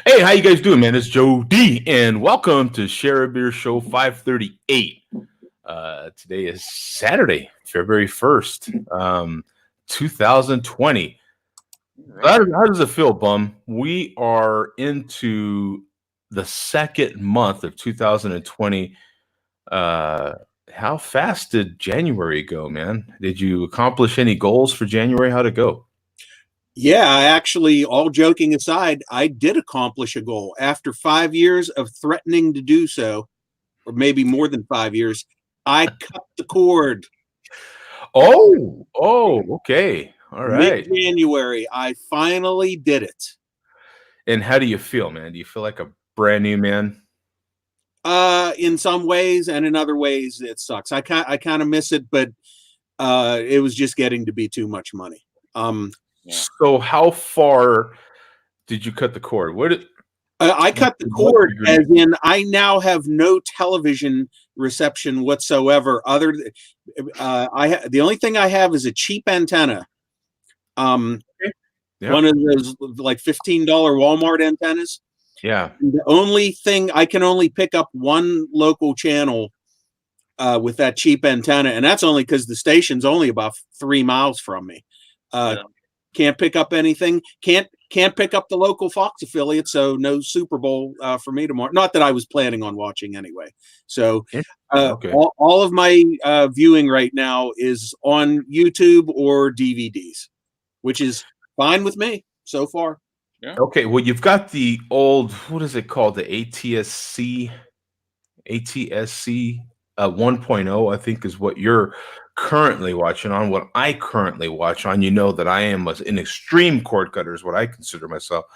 Hey, how you guys doing, man? It's Joe D, and welcome to Share a Beer Show 538. Today is Saturday, February 1st, 2020. Right. How does it feel, Bum? We are into the second month of 2020. Uh, how fast did January go, man? Did you accomplish any goals for January? How'd it go? Yeah, I actually, all joking aside, I did accomplish a goal. After 5 years of threatening to do so, or maybe more than 5 years, I cut the cord. Okay. All right. Mid-January, I finally did it. And how do you feel, man? Do you feel like a brand new man? In some ways, and in other ways, it sucks. I kind of miss it, but it was just getting to be too much money. Yeah. So how far did you cut the cord? I cut the what cord, degree? as in I now have no television reception whatsoever. The only thing I have is a cheap antenna. Yeah. One of those like $15 Walmart antennas. Yeah. And the only thing I can only pick up one local channel with that cheap antenna, and that's only because the station's only about 3 miles from me. Yeah. Can't pick up anything. Can't pick up the local Fox affiliate, so no Super Bowl for me tomorrow. Not that I was planning on watching anyway. So Okay. all of my viewing right now is on YouTube or DVDs, which is fine with me so far. Okay. Well, you've got the old, what is it called? The ATSC 1.0, I think is what you're currently watching on. What I currently watch on, you know that I am an extreme cord cutter is what I consider myself.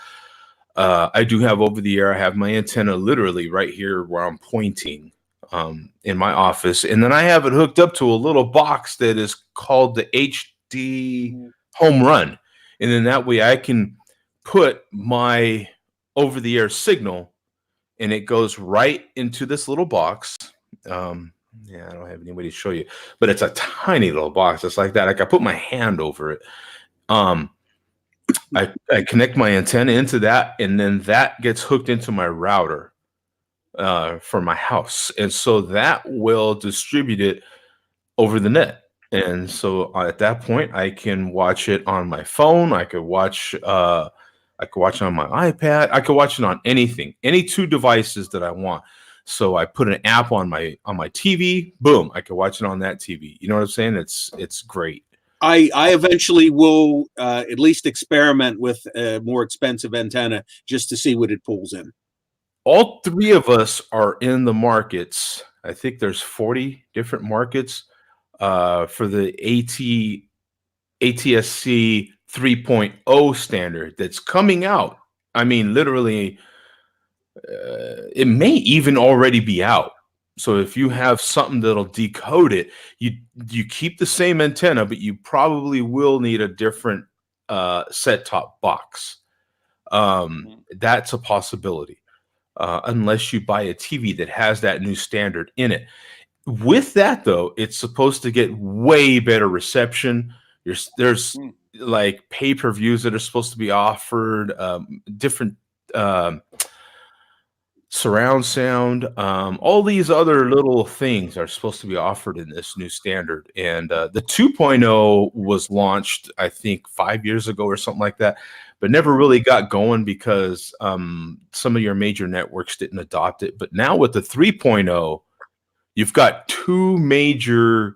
I do have over the air. I have my antenna literally right here where I'm pointing in my office. And then I have it hooked up to a little box that is called the HD Home Run. And then that way I can put my over the air signal and it goes right into this little box. Yeah, I don't have any way to show you, but it's a tiny little box. It's like that. Like I put my hand over it. I connect my antenna into that, and then that gets hooked into my router for my house, and so that will distribute it over the net. And so at that point, I can watch it on my phone. I could watch. I could watch it on my iPad. I could watch it on anything, any two devices that I want. So I put an app on my TV. Boom! I could watch it on that TV. You know what I'm saying? It's great. I eventually will at least experiment with a more expensive antenna just to see what it pulls in. All three of us are in the markets. I think there's 40 different markets for the ATSC 3.0 standard that's coming out. I mean, literally, it may even already be out. So if you have something that'll decode it, you keep the same antenna, but you probably will need a different set-top box. That's a possibility, unless you buy a TV that has that new standard in it. With that, though, it's supposed to get way better reception. There's like pay-per-views that are supposed to be offered, different surround sound, all these other little things are supposed to be offered in this new standard. And the 2.0 was launched, I think, 5 years ago or something like that, but never really got going because some of your major networks didn't adopt it. But now with the 3.0, you've got two major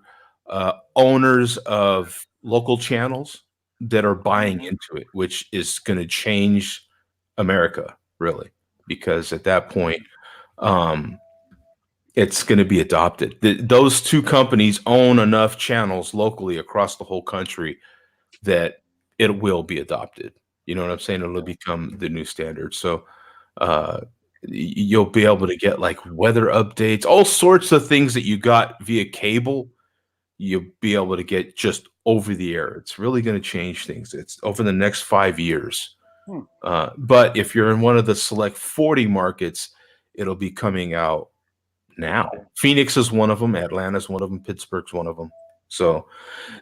owners of local channels that are buying into it, which is going to change America, really, because at that point, it's going to be adopted. Those two companies own enough channels locally across the whole country that it will be adopted. You know what I'm saying? It'll become the new standard. So you'll be able to get like weather updates, all sorts of things that you got via cable. You'll be able to get just over the air. It's really going to change things. It's over the next 5 years. But if you're in one of the select 40 markets, it'll be coming out now. Phoenix is one of them. Atlanta's one of them. Pittsburgh's one of them. So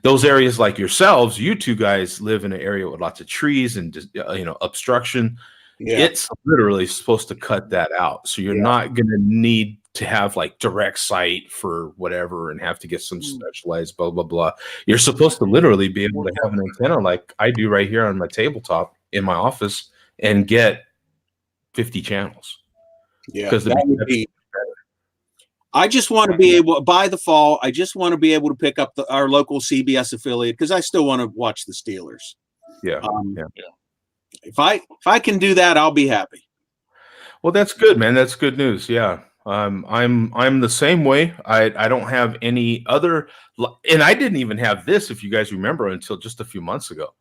those areas like yourselves, you two guys live in an area with lots of trees and obstruction. Yeah. it's literally supposed to cut that out. So you're Yeah. not going to need to have like direct sight for whatever and have to get some specialized blah, blah, blah. You're supposed to literally be able to have an antenna like I do right here on my tabletop in my office and get 50 channels. Yeah. Because That would be. I just want to be able, by the fall, I just want to be able to pick up our local CBS affiliate because I still want to watch the Steelers. Yeah. If I can do that, I'll be happy. Well, that's good, man. That's good news. Yeah. I'm the same way. I don't have any other, and I didn't even have this, if you guys remember, until just a few months ago.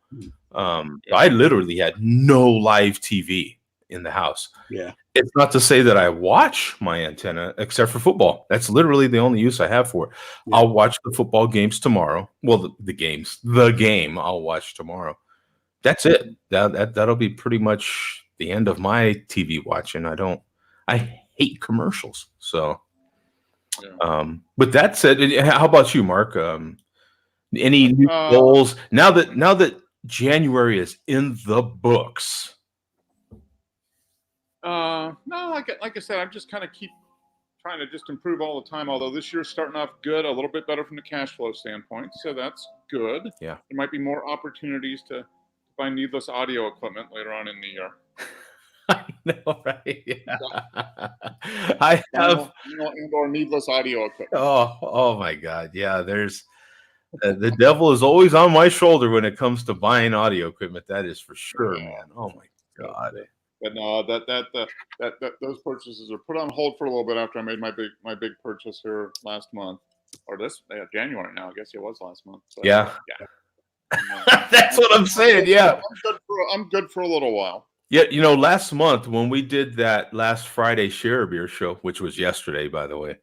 I literally had no live TV in the house. Yeah. It's not to say that I watch my antenna except for football. That's literally the only use I have for it. Yeah. I'll watch the football games tomorrow. Well, the game I'll watch tomorrow. That's it. That'll be pretty much the end of my TV watching. I hate commercials. So, with that said, how about you, Mark? Any new goals now that January is in the books? No, like I said, I'm just kind of keep trying to just improve all the time. Although this year's starting off good, a little bit better from the cash flow standpoint, so that's good. Yeah, there might be more opportunities to buy needless audio equipment later on in the year. I know, right? Yeah. I have and/or needless audio equipment. Oh my God! Yeah, there's the devil is always on my shoulder when it comes to buying audio equipment. That is for sure, man. Oh my God! But no, that those purchases are put on hold for a little bit after I made my big purchase here last month, or January now. I guess it was last month. So, yeah. That's what I'm saying. Yeah, I'm good for a little while. Yeah, last month when we did that last Friday Share a Beer show, which was yesterday, by the way,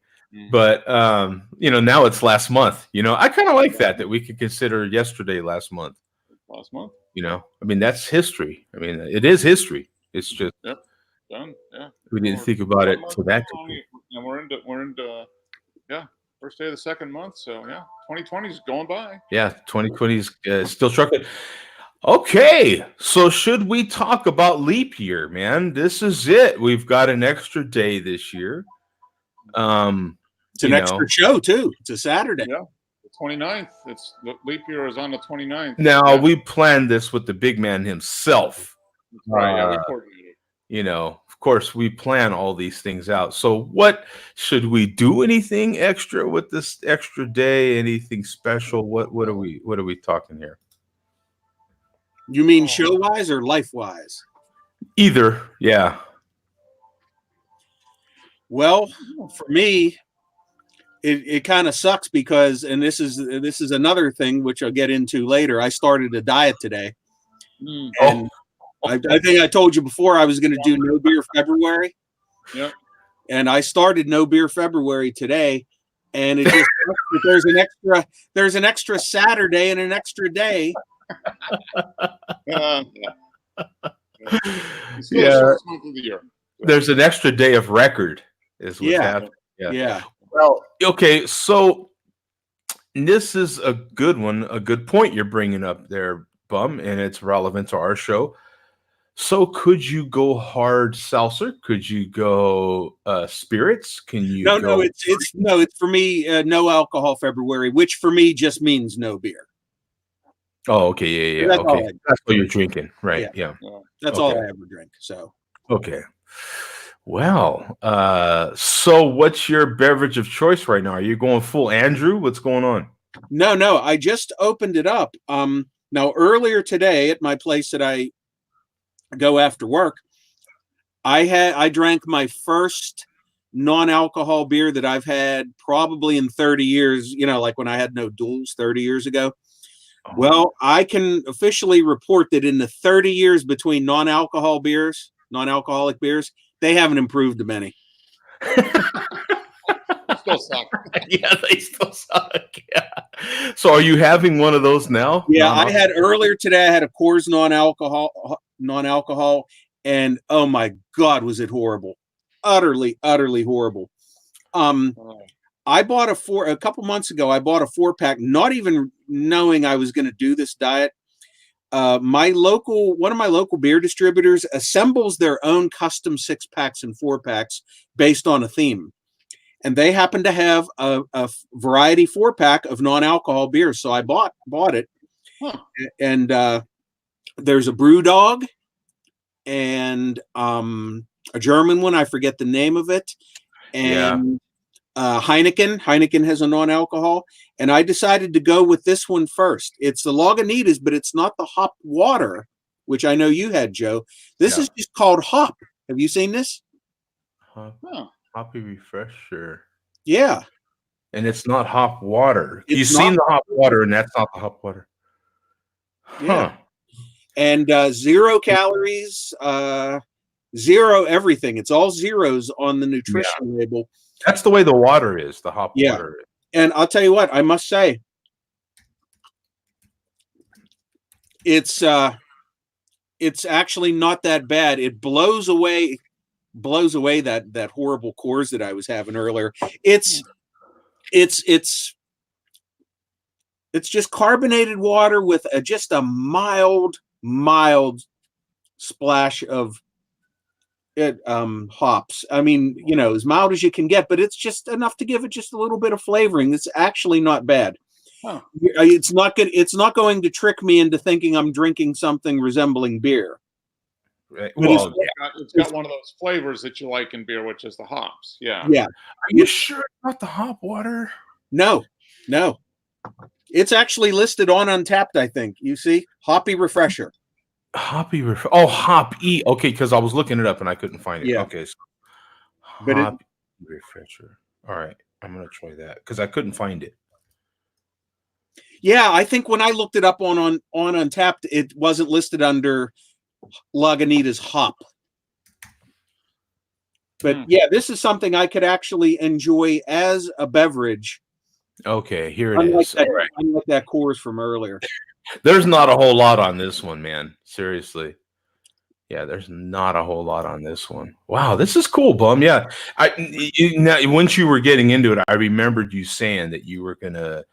but now it's last month. I kind of like that we could consider yesterday last month. Last month. I mean, that's history. I mean, it is history. It's just done. Yeah, we need to think about it to that. And we're into first day of the second month. So 2020 is going by. Yeah, 2020 is still trucking. Okay, so should we talk about leap year, man? This is it. We've got an extra day this year. It's an extra show too. It's a Saturday. Yeah, the 29th. It's the leap year is on the 29th. Now we planned this with the big man himself. Right. Of course, we plan all these things out. So, what should we do? Anything extra with this extra day? Anything special? What are we talking here? You mean show wise or life wise? Either, yeah. Well, for me, it kind of sucks because, and this is another thing which I'll get into later. I started a diet today, and I think I told you before I was going to do no beer February. Yeah. And I started no beer February today, and it just there's an extra Saturday and an extra day. There's an extra day of record is what's happening. Yeah. Well, okay, so this is a good one, a good point you're bringing up there, Bum, and it's relevant to our show. So could you go hard seltzer? Could you go spirits? Can you No, it's for me no alcohol February, which for me just means no beer. Oh, okay, yeah. Okay. That's what you're drinking, right? Yeah. That's all I ever drink. So okay. Well, so what's your beverage of choice right now? Are you going full Andrew? What's going on? No, I just opened it up. Now earlier today at my place that I go after work, I drank my first non-alcohol beer that I've had probably in 30 years, like when I had no duals 30 years ago. Well, I can officially report that in the 30 years between non-alcoholic beers, they haven't improved a many. Still suck. Yeah, they still suck. Yeah. So are you having one of those now? Yeah, I had earlier today, I had a Coors non-alcohol, and oh my God, was it horrible. Utterly horrible. I bought a couple months ago, I bought a 4-pack, not even knowing I was going to do this diet. one of my local beer distributors assembles their own custom 6-packs and 4-packs based on a theme. And they happen to have a variety 4-pack of non-alcohol beers. So I bought it. Huh. And there's a brew dog and a German one. I forget the name of it. And Heineken. Heineken has a non-alcohol. And I decided to go with this one first. It's the Lagunitas, but it's not the hop water, which I know you had, Joe. This is just called hop. Have you seen this? Hoppy Refresher. Yeah. And it's not hop water. It's You've not seen the hop water, and that's not the hop water. Yeah. And 0 calories, 0 everything. It's all zeros on the nutrition label. That's the way the water is, the hop water is. And I'll tell you what, I must say, it's actually not that bad. It blows away that horrible cores that I was having earlier. It's just carbonated water with just a mild splash of hops. I mean, as mild as you can get, but it's just enough to give it just a little bit of flavoring. It's actually not bad. Huh. It's not good. It's not going to trick me into thinking I'm drinking something resembling beer. Right. But Well, It's got one of those flavors that you like in beer, which is the hops. Yeah. Yeah. are you sure it's not the hop water? No. It's actually listed on Untapped, I think. You see? Hoppy Refresher. Hoppy Hoppy. Okay, because I was looking it up and I couldn't find it. Yeah. Okay. So But Hoppy Refresher. All right. I'm going to try that because I couldn't find it. Yeah, I think when I looked it up on Untapped, it wasn't listed under Lagunitas hop. But yeah, this is something I could actually enjoy as a beverage. Okay, here it is. All right. Unlike that Coors from earlier. There's not a whole lot on this one, man. Seriously. Yeah, there's not a whole lot on this one. Wow, this is cool, Bum. Yeah. Once you were getting into it, I remembered you saying that you were going to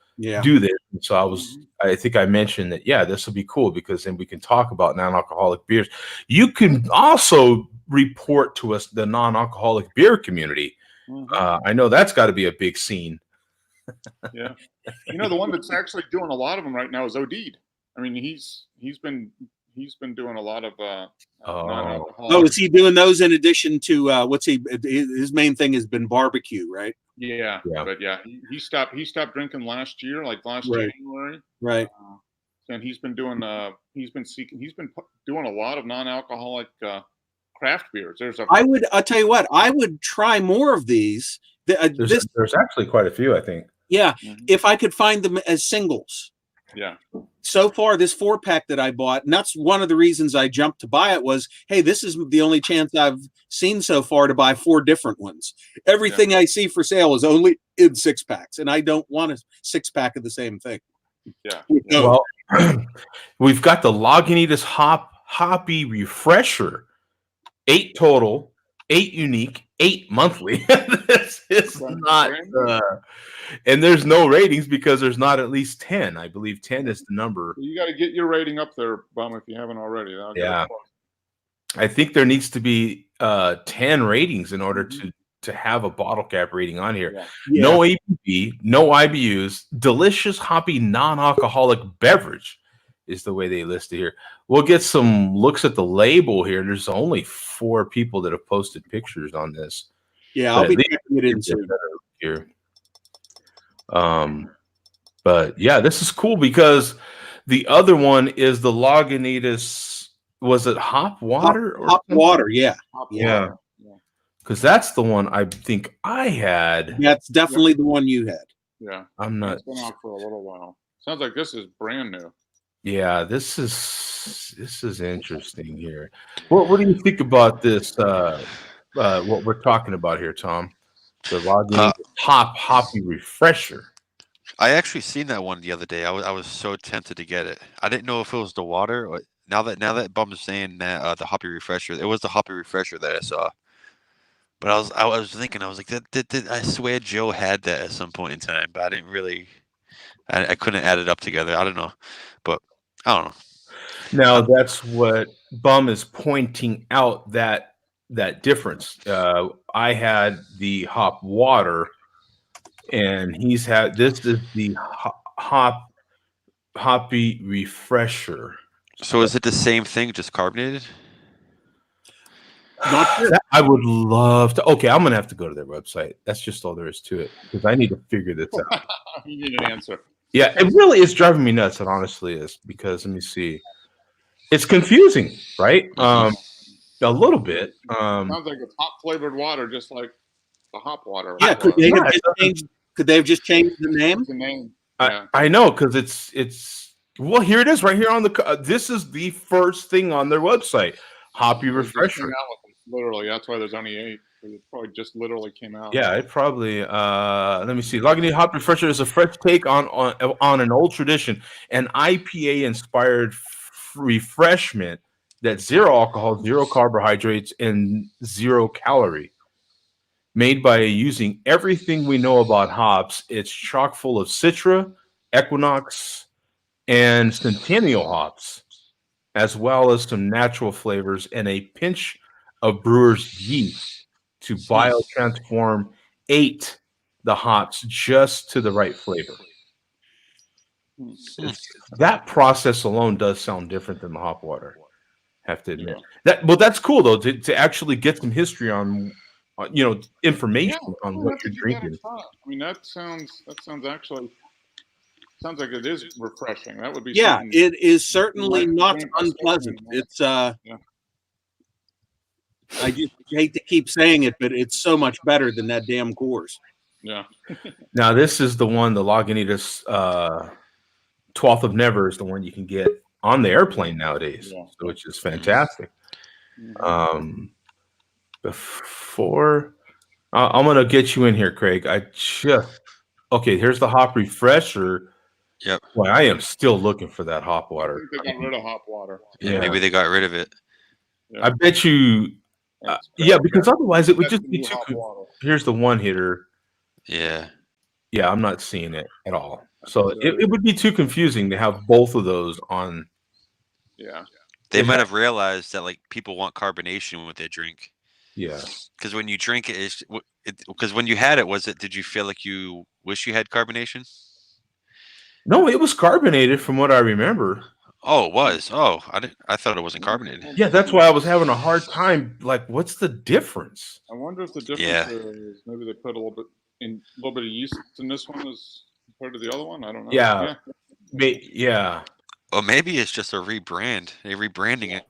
do this. And so I think I mentioned that, this will be cool because then we can talk about non-alcoholic beers. You can also report to us the non-alcoholic beer community. I know that's got to be a big scene. Yeah. The one that's actually doing a lot of them right now is OD'd. I mean, he's been doing a lot of non-alcoholic. Is he doing those in addition to his main thing has been barbecue, right? Yeah. But he stopped drinking last year, like last January. Right. And he's been doing doing a lot of non-alcoholic craft beers. I'll tell you what, I would try more of these. There's actually quite a few, I think. Yeah, if I could find them as singles. Yeah. So far, this 4-pack that I bought, and that's one of the reasons I jumped to buy it, was, hey, this is the only chance I've seen so far to buy 4 different ones. Everything I see for sale is only in 6-packs, and I don't want a 6-pack of the same thing. Yeah. Well, we've got the Lagunitas Hoppy Refresher, 8 total, 8 unique, 8 monthly. This is not, and there's no ratings because there's not at least 10. I believe 10 is the number. You got to get your rating up there, Bum, if you haven't already. I think there needs to be 10 ratings in order to have a bottle cap rating on here. Yeah. No ABV, no IBUs, delicious hoppy non-alcoholic beverage is the way they list it here. We'll get some looks at the label here. There's only 4 people that have posted pictures on this. Yeah, I'll be checking it in soon. Here. But yeah, this is cool because the other one is the Lagunitas. Was it hop water? Hop water, yeah. Yeah. Because that's the one I think I had. That's definitely the one you had. Yeah. I'm not. It's been out for a little while. Sounds like this is brand new. Yeah, this is interesting here. What do you think about this? What we're talking about here, Tom? The Lagunitas Hoppy Refresher. I actually seen that one the other day. I was so tempted to get it. I didn't know if it was the water. Or, now that Bum is saying that the Hoppy Refresher, it was the Hoppy Refresher that I saw. But I was thinking, I was like, I swear Joe had that at some point in time, but I didn't really. I couldn't add it up together. I don't know, but I don't know. Now that's what Bum is pointing out, that difference. I had the hop water, and he's had this is the hoppy refresher. So is it the same thing, just carbonated? Not sure. I would love to. Okay, I'm gonna have to go to their website. That's just all there is to it, because I need to figure this out. You need an answer. Yeah, it really is driving me nuts. It honestly is, because let me see. It's confusing, right? A little bit. Sounds like it's hop flavored water, just like the hop water. Yeah, could they have just changed the name? The name. I know, because it's well, here it is right here on the. This is the first thing on their website. Hoppy refresher. Literally, that's why there's only 8. It probably just literally came out. Yeah, it probably. Let me see. Lagunitas Hop Refresher is a fresh take on an old tradition, an IPA inspired refreshment that's 0 alcohol, 0 carbohydrates, and 0 calorie. Made by using everything we know about hops, it's chock full of Citra, Equinox, and Centennial hops, as well as some natural flavors and a pinch of brewer's yeast to biotransform the hops just to the right flavor. That process alone does sound different than the hop water, have to admit. That's cool though, to actually get some history on information on what you're drinking. I mean, that sounds actually sounds like it is refreshing. That would be it is certainly not unpleasant. It's I just hate to keep saying it, but it's so much better than that damn Coors. Yeah. Now this is the one, the Lagunitas 12th of Never is the one you can get on the airplane nowadays, which is fantastic. Before I'm gonna get you in here, Craig. Here's the hop refresher. Yep. Boy, I am still looking for that hop water. I think they got rid of hop water. Yeah, maybe they got rid of it. I bet you. Because otherwise it would just be too. Here's the one hitter. Yeah. Yeah, I'm not seeing it at all. So it would be too confusing to have both of those on. Yeah. They might have realized that like people want carbonation with their drink. Yeah. Because when you drink it, because when you had it, did you feel like you wish you had carbonation? No, it was carbonated from what I remember. Oh, it was. Oh, I thought it wasn't carbonated. Yeah, that's why I was having a hard time. Like, what's the difference? I wonder if the difference is maybe they put a little bit of yeast in this one as compared to the other one. I don't know. Yeah. Yeah. Or maybe it's just a rebrand. They're rebranding it.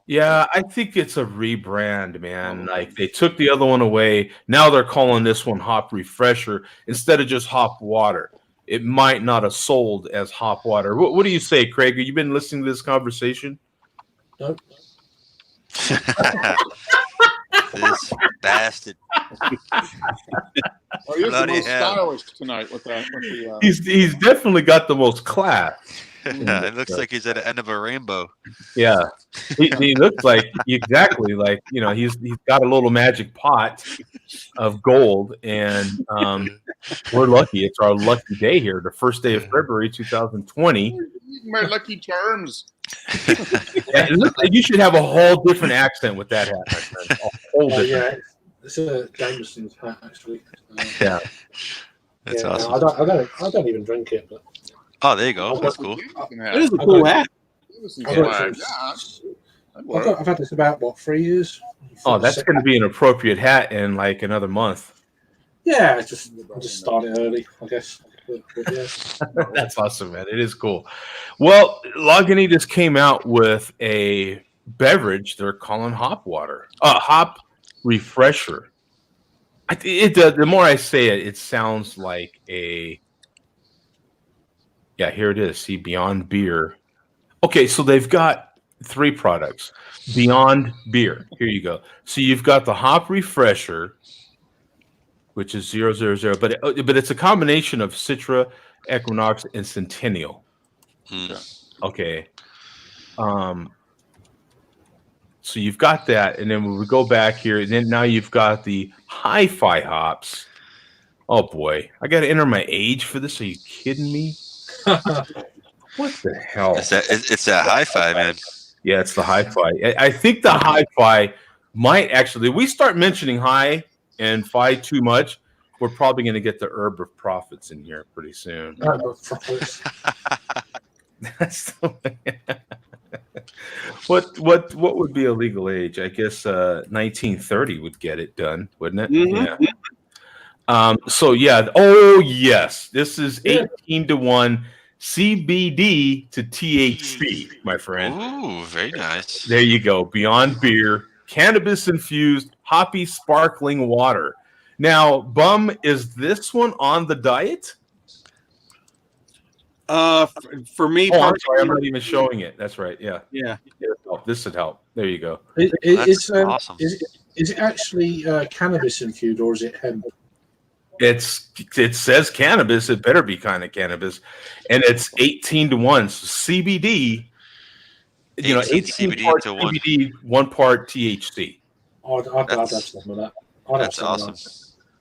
Yeah, I think it's a rebrand, man. Like they took the other one away. Now they're calling this one Hop Refresher instead of just Hop Water. It might not have sold as hop water. What do you say, Craig? Have you been listening to this conversation? Nope. This bastard. He's the most stylish tonight with that. He's definitely got the most class. It looks like he's at the end of a rainbow. Yeah, he looks like exactly like he's got a little magic pot of gold, and we're lucky. It's our lucky day here, the first day of February 2020. My lucky charms. Yeah, it looks like you should have a whole different accent with that hat, my friend. A whole different. Yeah, it's a Jameson's hat actually. Yeah, that's awesome. No, I don't even drink it, but. Oh, there you go. That's cool. It is a cool hat. I've had this about 3 years. Oh, that's going to be an appropriate hat in like another month. Yeah, I just started early, I guess. But yeah. That's awesome, man. It is cool. Well, Lagunitas came out with a beverage they're calling hop water, hop refresher. The more I say it, it sounds like a. Yeah, here it is. See, Beyond Beer. Okay, so they've got 3 products. Beyond Beer. Here you go. So you've got the Hop Refresher, which is 000, but it's a combination of Citra, Equinox, and Centennial. Okay. So you've got that, and then when we go back here, and then now you've got the Hi-Fi hops. Oh boy, I got to enter my age for this. Are you kidding me? What the hell? It's that hi-fi, man. Yeah, it's the hi-fi. I think the hi-fi might actually. We start mentioning hi and fi too much, we're probably going to get the herb of profits in here pretty soon. That's the way. What would be a legal age? I guess 1930 would get it done, wouldn't it? Mhm. Yeah. So yeah. Oh yes, this is 18-1 CBD to THC, my friend. Ooh, very nice. There you go. Beyond beer, cannabis infused, hoppy sparkling water. Now, Bum, is this one on the diet? For me, Oh, I'm sorry, I'm not even showing it. That's right. Yeah. Yeah. This would help. There you go. That's awesome. Is it actually cannabis infused or is it hemp? It says cannabis. It better be kind of cannabis, and it's 18-1. So CBD. 18 CBD part to CBD, 1 part THC. I'd have some of that. That's awesome.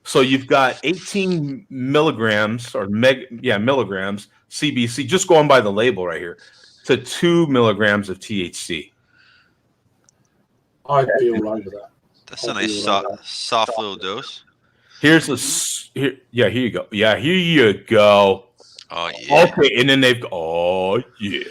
So you've got 18 milligrams or milligrams CBC, just going by the label right here, to 2 milligrams of THC. I'd be all over that. That's a nice soft little dose. Here you go. Yeah, here you go. Oh yeah. Okay, and then oh yeah.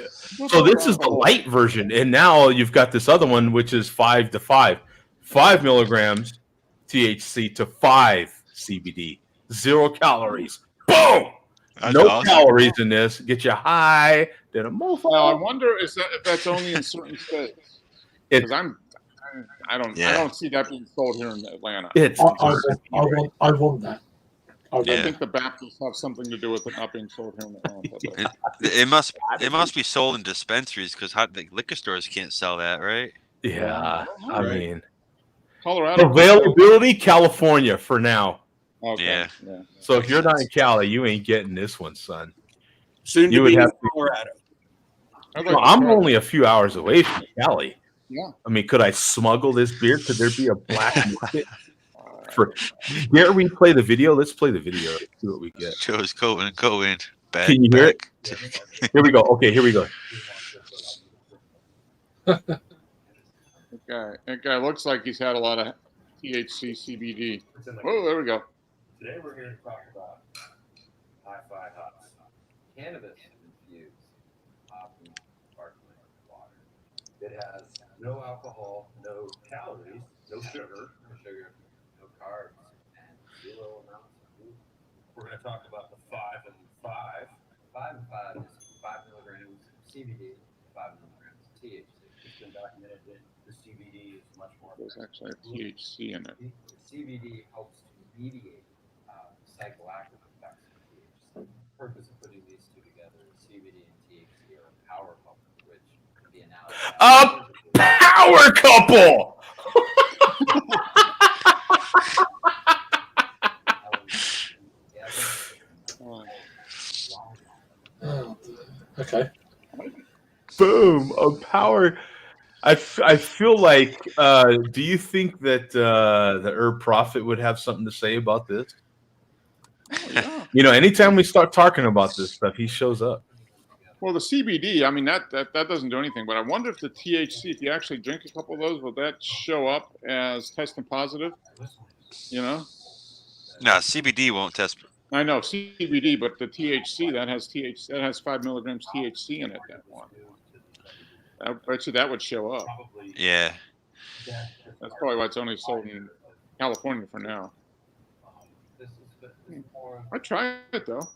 So this is the light version, and now you've got this other one, which is 5 to 5, 5 milligrams THC to 5 CBD, 0 calories. Boom! That's no awesome. calories in this. Get you high. Then a mofo. Now I wonder if that's only in certain states. Because I don't see that being sold here in Atlanta. I want that. I think the Baptists have something to do with it not being sold here in Atlanta. It must be sold in dispensaries because the liquor stores can't sell that, right? Yeah, I mean, Colorado availability, California for now. Okay. Yeah. So if you're not in Cali, you ain't getting this one, son. Soon You to would be in have to- Colorado. I'm only a few hours away from Cali. Yeah. I mean, could I smuggle this beer? Could there be a black market? Dare we play the video? Let's play the video. See what we get. Joe's go in. Can you hear it? Here we go. Okay, here we go. That guy looks like he's had a lot of THC, CBD. Oh, there we go. Today we're going to talk about hi-fi hops. Cannabis infused hoppy sparkling water. It has no alcohol, no calories, no sugar, no carbs, and 0 amounts of food. We're going to talk about the 5 and 5. 5 and 5 is 5 milligrams CBD, 5 milligrams THC. It's been documented that the CBD is much more. There's actually a THC in it. The CBD helps to mediate psychoactive effects of THC. The purpose of putting these two together is CBD and THC are a power couple, which can be analogous. A power couple. Okay. Boom. A power. I feel like. Do you think that the herb prophet would have something to say about this? Yeah. Anytime we start talking about this stuff, he shows up. Well, the CBD, I mean, that doesn't do anything. But I wonder if the THC, if you actually drink a couple of those, will that show up as testing positive? No, CBD won't test. I know CBD, but the THC that has 5 milligrams THC in it. That one. I bet you that would show up. Yeah. That's probably why it's only sold in California for now. I tried it though.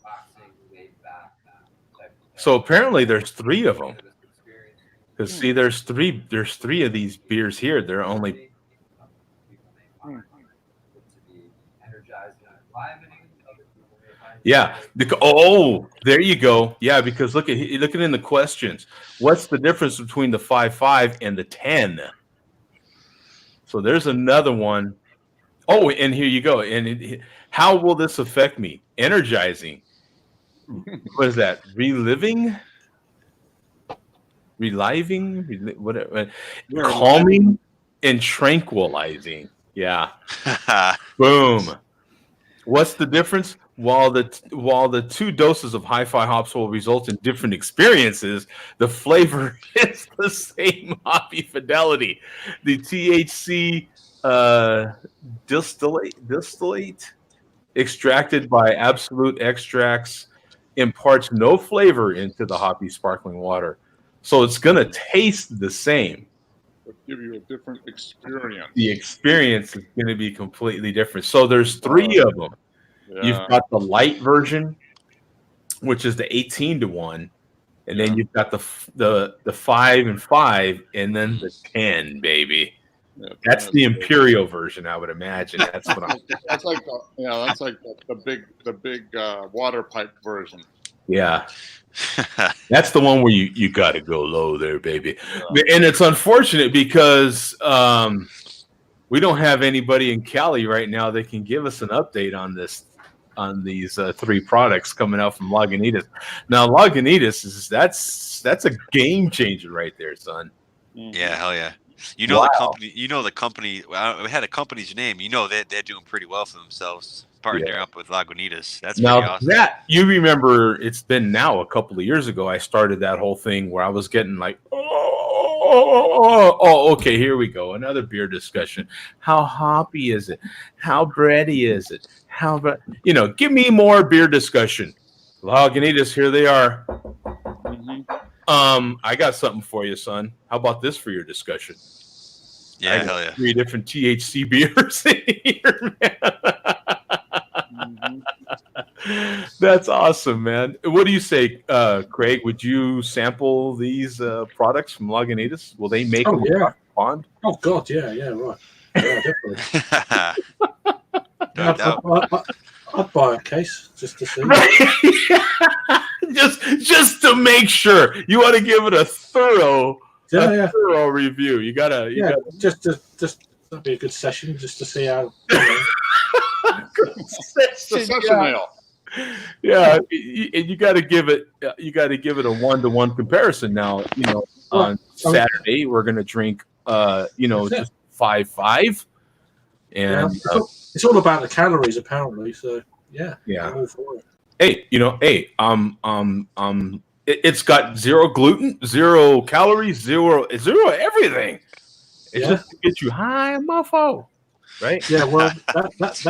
So apparently, there's 3 of them. Because see, there's three of these beers here. They're only. Yeah. There you go. Yeah, because look at in the questions. What's the difference between the 5.5 and the 10? So there's another one. Oh, and here you go. And how will this affect me? Energizing. What is that? Reliving, whatever. Calming and tranquilizing. Yeah. Boom. What's the difference? while the two doses of hi-fi hops will result in different experiences, the flavor is the same hoppy fidelity. The THC distillate extracted by Absolute Extracts imparts no flavor into the hoppy sparkling water. So it's going to taste the same. But give you a different experience. The experience is going to be completely different. So there's three of them. Yeah. You've got the light version, which is the 18-1, and then you've got the 5 and 5, and then the 10, baby. Yeah, That's the Imperial version, I would imagine. That's what I'm. That's like the big water pipe version. Yeah, that's the one where you got to go low there, baby. And it's unfortunate because we don't have anybody in Cali right now that can give us an update on these three products coming out from Lagunitas. Now, Lagunitas that's a game changer right there, son. Yeah, hell yeah. You know the company. You know the company. We had a company's name. You know they're doing pretty well for themselves. Partner up with Lagunitas. That's now pretty awesome. That you remember, it's been now a couple of years ago. I started that whole thing where I was getting like, okay, here we go, another beer discussion. How hoppy is it? How bready is it? Give me more beer discussion. Lagunitas, here they are. I got something for you, son. How about this for your discussion? Yeah, hell yeah. 3 different THC beers in here, man. That's awesome, man. What do you say, Craig? Would you sample these products from Lagunitas? Will they make them pond? Oh God, yeah, right. Yeah, definitely. I'd buy a case just to see. just to make sure. You want to give it a thorough review. You gotta just that'd be a good session just to see how. Session ale. Yeah, and you got to give it a 1-to-1 comparison. Now, on Saturday we're going to drink just 5.5, and it's all about the calories apparently. So yeah. I'm all for it. It's got 0 gluten, 0 calories, zero everything. It's just to get you high, mofo. Right? Yeah, well, that's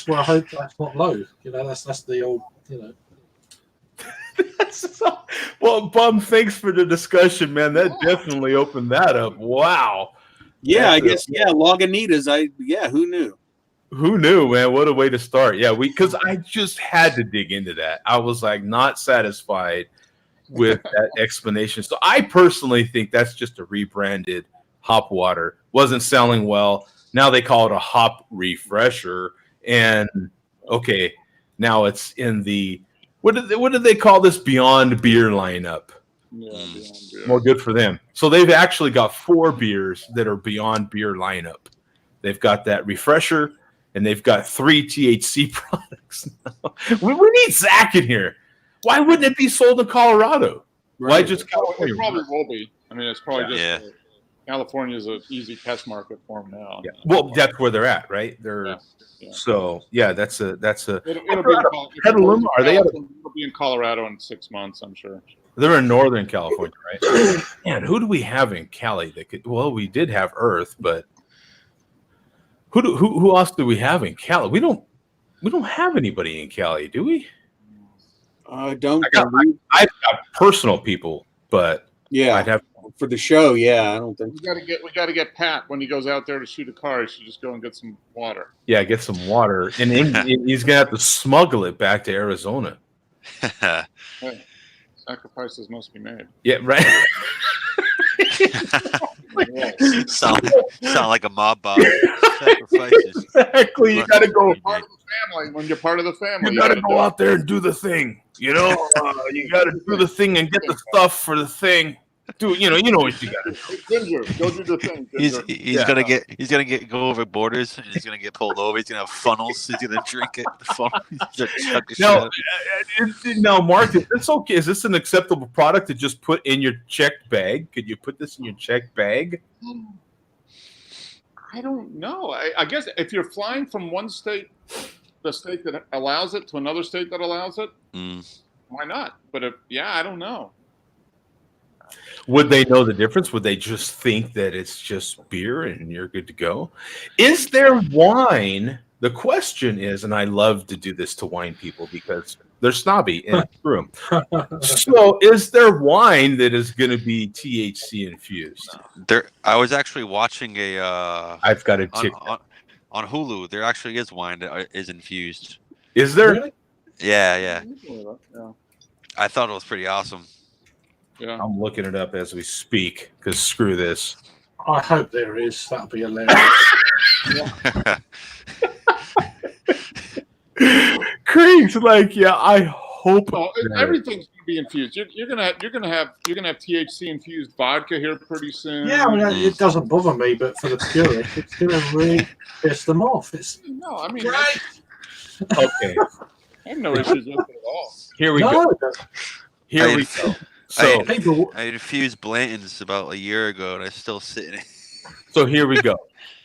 where I hope that's not low. That's the old, Well, Bum, thanks for the discussion, man. That definitely opened that up. Wow. Yeah, I guess. Lagunitas. Who knew? Who knew, man? What a way to start. Yeah, because I just had to dig into that. I was like not satisfied with that explanation. So I personally think that's just a rebranded hop water. Wasn't selling well. Now they call it a hop refresher, and now it's in the what did they call this Beyond Beer lineup? Yeah, Beyond Beer. More good for them. So they've actually got 4 beers that are Beyond Beer lineup. They've got that refresher, and they've got 3 THC products now. We need Zach in here. Why wouldn't it be sold in Colorado? Right. Why just California? It probably will be. I mean, it's probably Yeah. just. California is an easy test market for them now. Yeah. Well, that's where they're at, right? So that's a. It'll be Petaluma. Are they? It'll be in Colorado in 6 months, I'm sure. They're in Northern California, right? Man, who do we have in Cali that could? Well, we did have Earth, but who else do we have in Cali? We don't have anybody in Cali, do we? I don't. I've got personal people, but I'd have. For the show, I don't think we got to get Pat when he goes out there to shoot a car. He should just go and get some water. Yeah, get some water, and he's gonna have to smuggle it back to Arizona. Hey, sacrifices must be made. Yeah, right. sound like a mob boss. Sacrifices. Exactly. You got to go. Part of the family. When you're part of the family, You got to go out there and do the thing. You got to do the thing and get the stuff for the thing. Do what you know what you got to do. Ginger, go do the thing. Ginger. He's gonna go over borders and he's gonna get pulled over. He's gonna have funnels. He's gonna drink it. The funnel. Now, Mark, is this okay? Is this an acceptable product to just put in your checked bag? Could you put this in your checked bag? I don't know. I guess if you're flying from one state the state that allows it to another state that allows it, why not? But I don't know. Would they know the difference? Would they just think that it's just beer and you're good to go? Is there wine? The question is, and I love to do this to wine people because they're snobby and screw them. So, is there wine that is going to be THC infused? I was actually watching a. I've got a tick on Hulu. There actually is wine that is infused. Is there? Really? Yeah. Yeah. I thought it was pretty awesome. Yeah. I'm looking it up as we speak because screw this. I hope there is. That'd be hilarious. Craig's like, yeah, I hope everything's gonna be infused. You're gonna have THC infused vodka here pretty soon. Yeah, I mean, it doesn't bother me, but for the purists, it's going to really piss them off. No, I mean, Right. Okay. I have no issues with it at all. Here we go. Here we go. So I infused Blanton's about a year ago, and I'm still sitting. So here we go.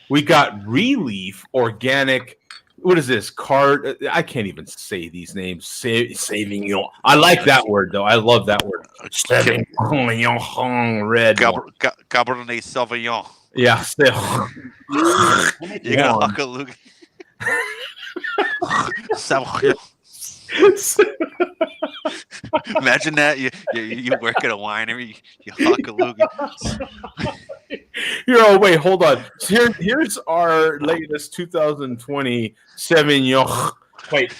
We got Relief Organic. What is this? I can't even say these names. Saving you. I like that word though. I love that word. Saving red. Cabernet Sauvignon. Yeah. You got Huckaloogie. Sauvignon. Imagine that you work at a winery, you Huckaloogie. Wait, hold on. Here's our latest 2020 Sauvignon. Wait.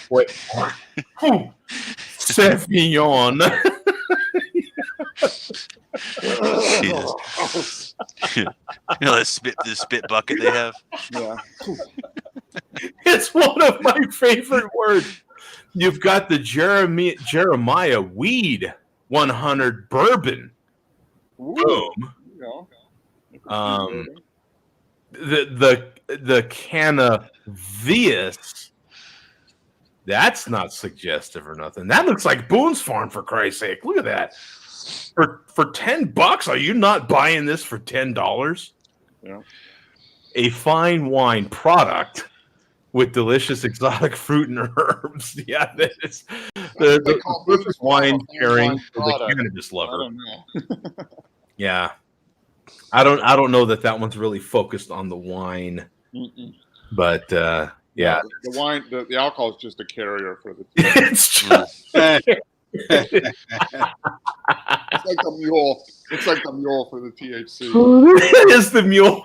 Sauvignon. Jesus. You know the spit bucket they have? Yeah. It's one of my favorite words. You've got the Jeremiah Weed 100 Bourbon. Boom. The Cannabis. That's not suggestive or nothing. That looks like Boone's Farm, for Christ's sake. Look at that. For $10, are you not buying this for $10? Yeah. A fine wine product with delicious exotic fruit and herbs. Yeah, that is the perfect wine pairing for the cannabis lover. I don't know. Yeah. I don't know that one's really focused on the wine. But yeah. The wine, the alcohol is just a carrier for the It's just it's like the mule. It's like the mule for the THC. It is the mule.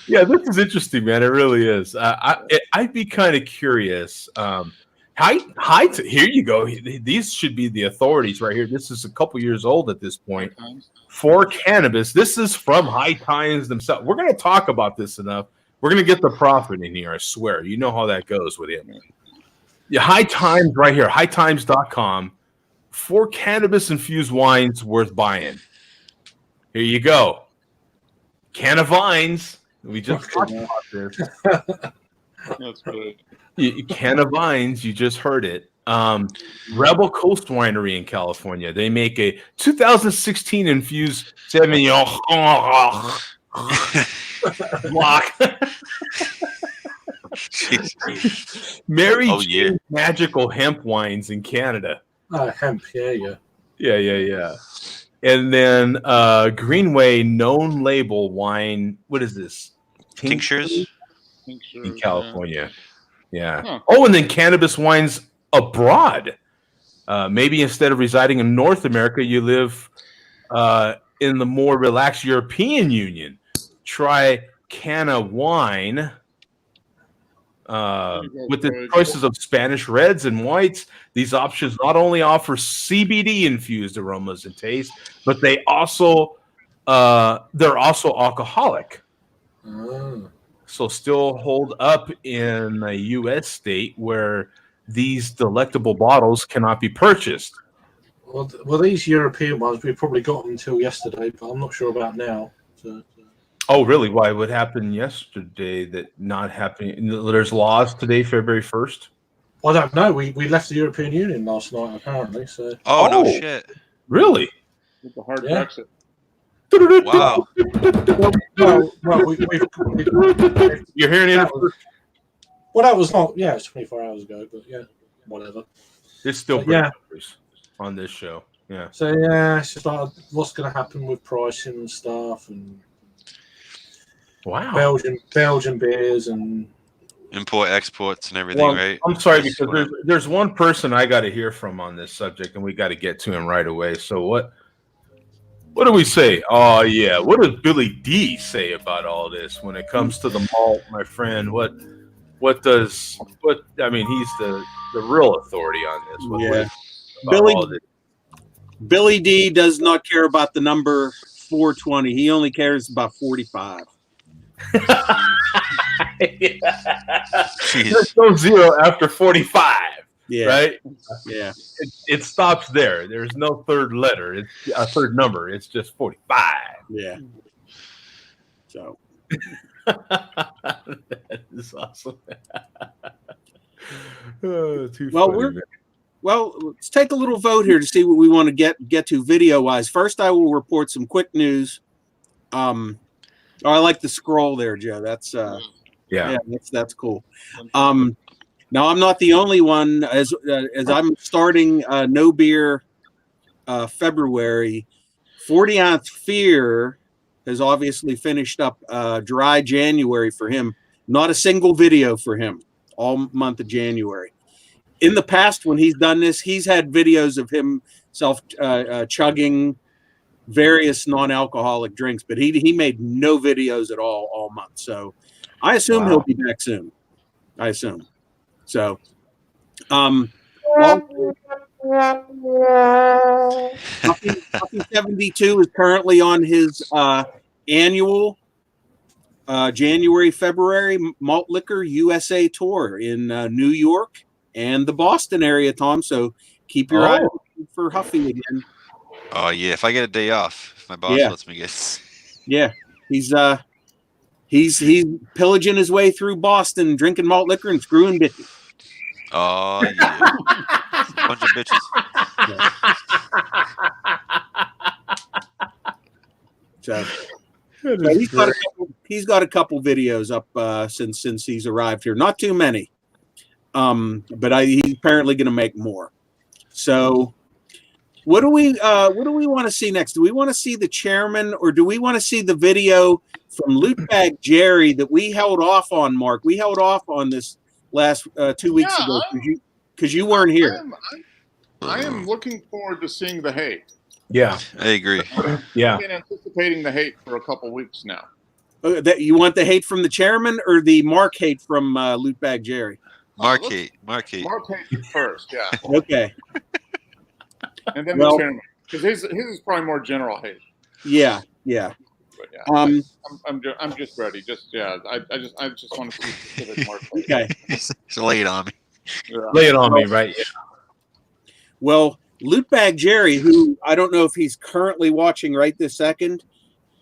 Yeah, this is interesting, man. It really is. I'd be kind of curious. Here you go. These should be the authorities right here. This is a couple years old at this point. For Cannabis, this is from High Times themselves. We're going to talk about this enough. We're going to get the prophet in here, I swear. You know how that goes with him. Yeah, High Times right here, hightimes.com. 4 cannabis-infused wines worth buying. Here you go. Can of Vines. We just talked about this. That's good. Can of Vines, you just heard it. Rebel Coast Winery in California. They make a 2016 infused Sauvignon block. Mary Jane Magical Hemp Wines in Canada. Hemp, yeah. Yeah. And then Greenway known label wine. What is this? Tinctures in California. Yeah. Huh. Oh, and then cannabis wines abroad. Maybe instead of residing in North America, you live in the more relaxed European Union. Try Canna Wine. With the choices of Spanish reds and whites, these options not only offer CBD infused aromas and taste, but they're also alcoholic. So still hold up in a U.S. state where these delectable bottles cannot be purchased. Well, these European ones, we probably got them until yesterday, but I'm not sure about now. Oh, really? Why? What happened yesterday that not happening? There's laws today, February 1st? I don't know. We left the European Union last night, apparently. So. Oh, no shit. Really? With the hard Brexit. Wow. Well, you're hearing it. Well, that was not. Yeah, it's 24 hours ago, but yeah, whatever. It's still But pretty yeah. numbers on this show. Yeah. So yeah, it's just like what's going to happen with pricing and stuff, and Wow. Belgian beers and Import, exports, and everything, Well, right? I'm sorry Just because wanna- there's one person I got to hear from on this subject, and we got to get to him right away. So what do we say? Oh yeah, what does Billy D say about all this when it comes to the malt, my friend? What I mean? He's the real authority on this. What Yeah. is about all this? Billy D does not care about the number 420. He only cares about 45. There's no zero after 45, Yeah. right? Yeah. It stops there. There's no third letter. It's a third number. It's just 45. Yeah. So That is awesome. Oh, too Well, funny, we're- man. Well, let's take a little vote here to see what we want to get to video wise. First, I will report some quick news. I like the scroll there, Joe. That's Yeah. that's cool. Now I'm not the only one as I'm starting no beer February. 40-ounce Fear has obviously finished up dry January for him. Not a single video for him all month of January. In the past, when he's done this, he's had videos of himself chugging various non-alcoholic drinks, but he made no videos at all month. So I assume he'll be back soon. I assume. So, Hoppy 72 is currently on his annual January-February Malt Liquor USA tour in New York and the Boston area, Tom. So keep your eye out for Hoppy again. Oh yeah, if I get a day off, if my boss lets me get. Yeah, he's pillaging his way through Boston, drinking malt liquor and screwing bitches. Oh yeah, bunch of bitches. So he's got a couple videos up since he's arrived here. Not too many, but he's apparently going to make more. So, what do we want to see next? Do we want to see the chairman, or do we want to see the video from Lootbag Jerry that we held off on? Mark, we held off on this last 2 weeks ago because you weren't here. I am looking forward to seeing the hate. Yeah, I agree. Yeah, I've been anticipating the hate for a couple weeks now. That you want the hate from the chairman or the Mark hate from Lootbag Jerry? Mark hate. Mark hate first, yeah, Okay. and then the chairman, because his is probably more general hate. Yeah. But yeah, I'm just ready. I just want to see specific Mark hate. Okay. So lay it on me. Yeah. lay it on me, right? Yeah. Well, Lootbag Jerry, who I don't know if he's currently watching right this second,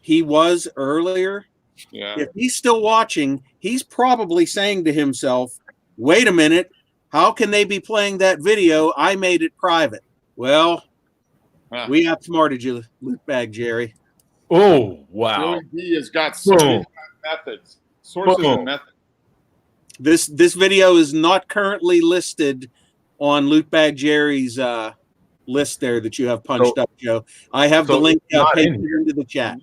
he was earlier. Yeah. If he's still watching, he's probably saying to himself, wait a minute, how can they be playing that video? I made it private. Well, we outsmarted you, Lootbag Jerry. Oh wow! Billy D has got so many methods, sources, and methods. This video is not currently listed on Lootbag Jerry's list there that you have punched up, Joe. I have the link pasted into the chat.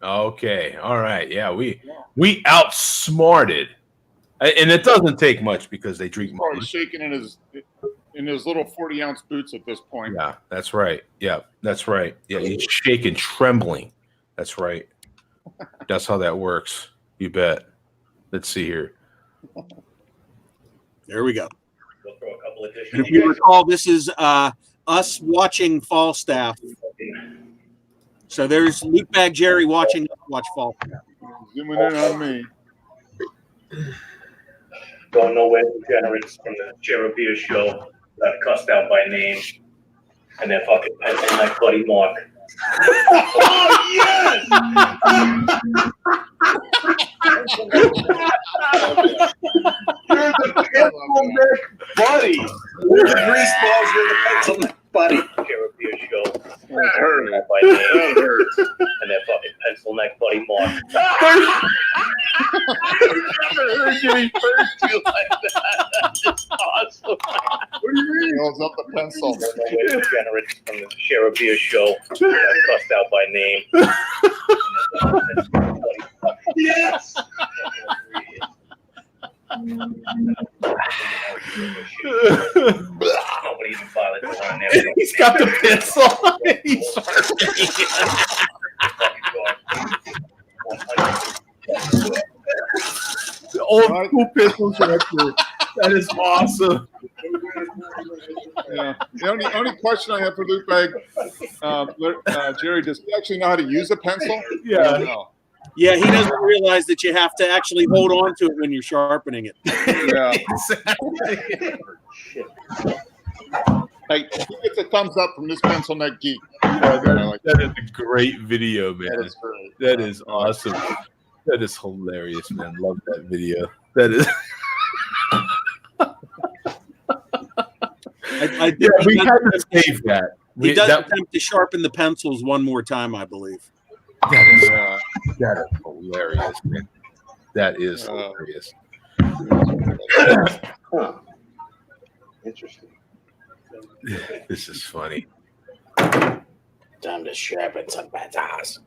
Okay, all right, yeah, we outsmarted, and it doesn't take much because they drink more. He's shaking in his little 40-ounce boots at this point. Yeah, that's right. Yeah, that's right. Yeah, he's shaking, trembling. That's right. That's how that works. You bet. Let's see here. There we go. We'll throw a couple additional. If you recall, this is us watching Falstaff. So there's Lootbag Jerry watching us watch Falstaff. Zooming in on me. Going nowhere degenerates from the Cherubia show. Got cussed out by name. And then fucking pencil neck buddy Mark. Oh, yes! You're the pencil neck buddy. You're the grease balls, you're the pencil neck buddy. Cherubia show. That hurt. By name. And then fucking pencil neck buddy Mark. never heard you refer to like that. That's just awesome. What do you mean? He holds up the pencil. Degenerates from the Share a Beer show. Got cussed out by name. Yes. Nobody even bothered to run there. He's got the pencil. He's the old school pencils right there. That is awesome. Yeah. The only question I have for Luke Bag, Jerry, does he actually know how to use a pencil? Yeah. No. Yeah, he doesn't realize that you have to actually hold on to it when you're sharpening it. Yeah. Exactly. Hey, he gets a thumbs up from this pencil neck geek. That is a great video, man. That is great. That is awesome. That is hilarious, man. Love that video. That is. Yeah, we had to save that. He does attempt to sharpen the pencils one more time, I believe. That is hilarious, man. That is hilarious. Huh. Interesting. This is funny. Time to sharpen some pencils.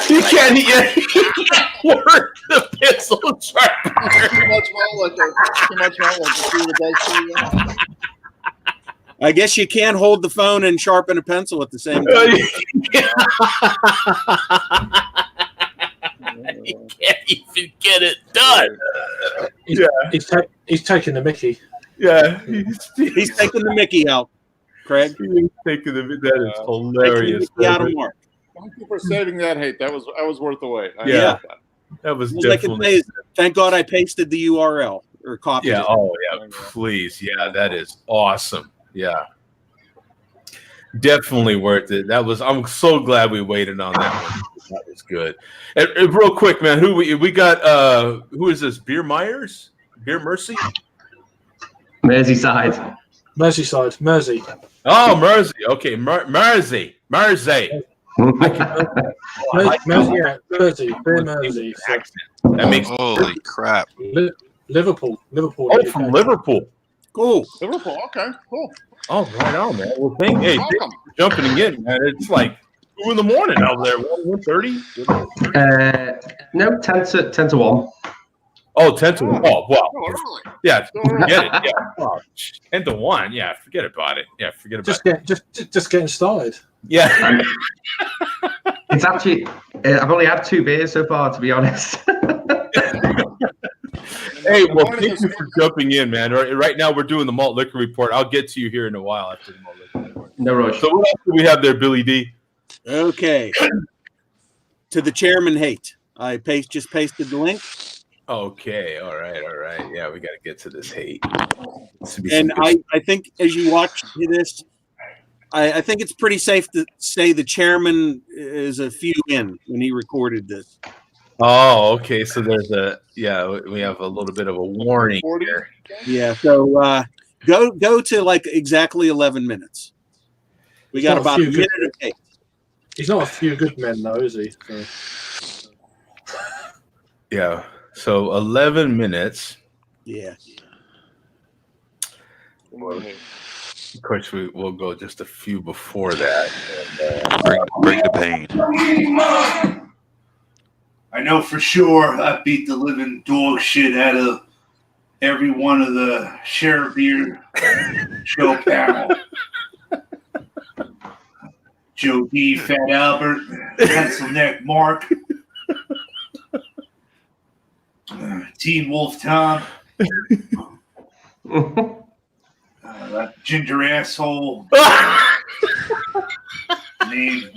He can't work the pencil sharpener. Too much knowledge. Too much knowledge. See what it does to you. I guess you can't hold the phone and sharpen a pencil at the same time. You can't even get it done. He's taking the Mickey. Yeah, He's taking the Mickey out, Craig. He's taking the. That is hilarious. Out of Mark. Thank you for saving that hate. That was worth the wait. Yeah. That was All I can definitely. say is, thank God I pasted the URL or copied Yeah. it. Oh, yeah. Please. Yeah, that is awesome. Yeah. Definitely worth it. I'm so glad we waited on that one. That was good. And real quick, man, who we got? Who is this? Beer Myers? Beer Mercy? Merseyside. Mersey. Oh, Mersey. Okay, Mersey. Mersey. Beer Mersey. So, That makes Holy crap! Liverpool. Oh, from Liverpool. Cool. Liverpool. Okay. Cool. Oh, right on, man. Well, thank you for jumping in, man. It's like 2 a.m. over there. 1:30? No, 10 to 1. Oh, 10 to 1. Oh, well. Oh, early. Yeah, forget it. Yeah. Oh, 10 to 1. Yeah, forget about it. Yeah, forget about it. Just getting started. Yeah. It's actually, I've only had 2 beers so far, to be honest. Hey, well, thank you for jumping in, man. Right now, we're doing the malt liquor report. I'll get to you here in a while after the malt liquor report. No rush. So what else do we have there, Billy D? Okay. To the chairman hate. I just pasted the link. Okay. All right. Yeah, we got to get to this hate. And I think as you watch this, I think it's pretty safe to say the chairman is a few in when he recorded this. Oh, okay. So we have a little bit of a warning here. Yeah. So go to like exactly 11 minutes. We got about a minute of hate. He's not a few good men, though, is he? So. Yeah. So 11 minutes. Yeah. Of course, we'll go just a few before that. Bring the pain. I know for sure I beat the living dog shit out of every one of the Share a Beer show panel. Joe D, Fat Albert, Pencil Neck Mark, Teen Wolf Tom, that ginger asshole name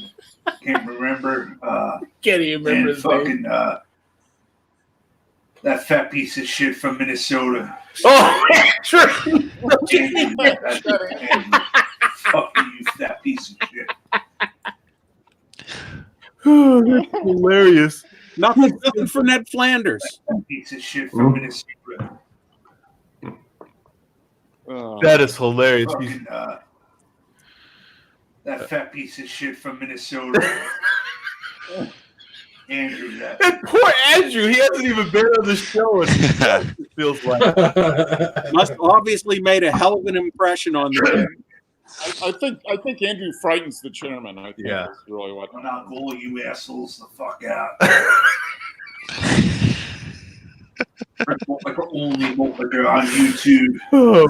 can't remember. Can't even remember and his fucking name. that fat piece of shit from Minnesota. Oh, sure. Fucking you, fat piece of shit. Oh, that's hilarious. Nothing for Ned Flanders. That piece of shit from Minnesota. That is hilarious. Fucking, That fat piece of shit from Minnesota. Andrew, that. And poor Andrew, he hasn't even been on the show. And it feels like Must obviously made a hell of an impression on the. I think Andrew frightens the chairman. I think Yeah. that's really what. I'm not going, you assholes, the fuck out. Like only on YouTube. Oh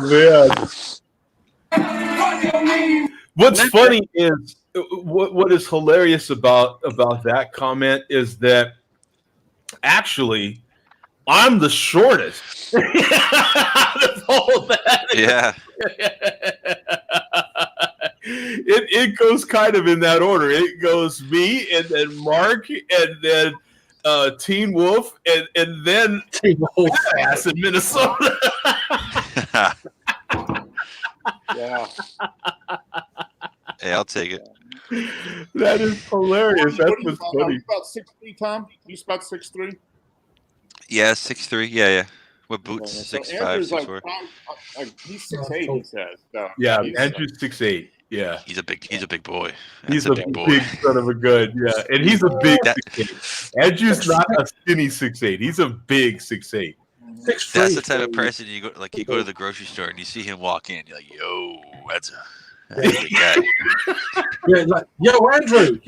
man. What's funny is what is hilarious about that comment is that actually I'm the shortest out of all that. Yeah. It goes kind of in that order. It goes me and then Mark and then Teen Wolf and then Teen Wolf. ass in Minnesota. Yeah. Hey, I'll take it. That is hilarious. That's What are you what's about, funny. you about 6'3", Tom? You about 6'3"? Yeah, 6'3". Yeah. With boots, So 6'5", Andrew's 6'4". He's 6'8", he says. So Yeah, he's, Andrew's 6'8". Yeah, He's a big boy. he's That's a big boy. big son of a gun. Yeah, and he's a big That- 6'8". Andrew's not a skinny 6'8". He's a big 6'8". 6'3". That's the type of person you go to the grocery store and you see him walk in. You're like, yo, that's a big guy. Yeah, like, yo, Andrew.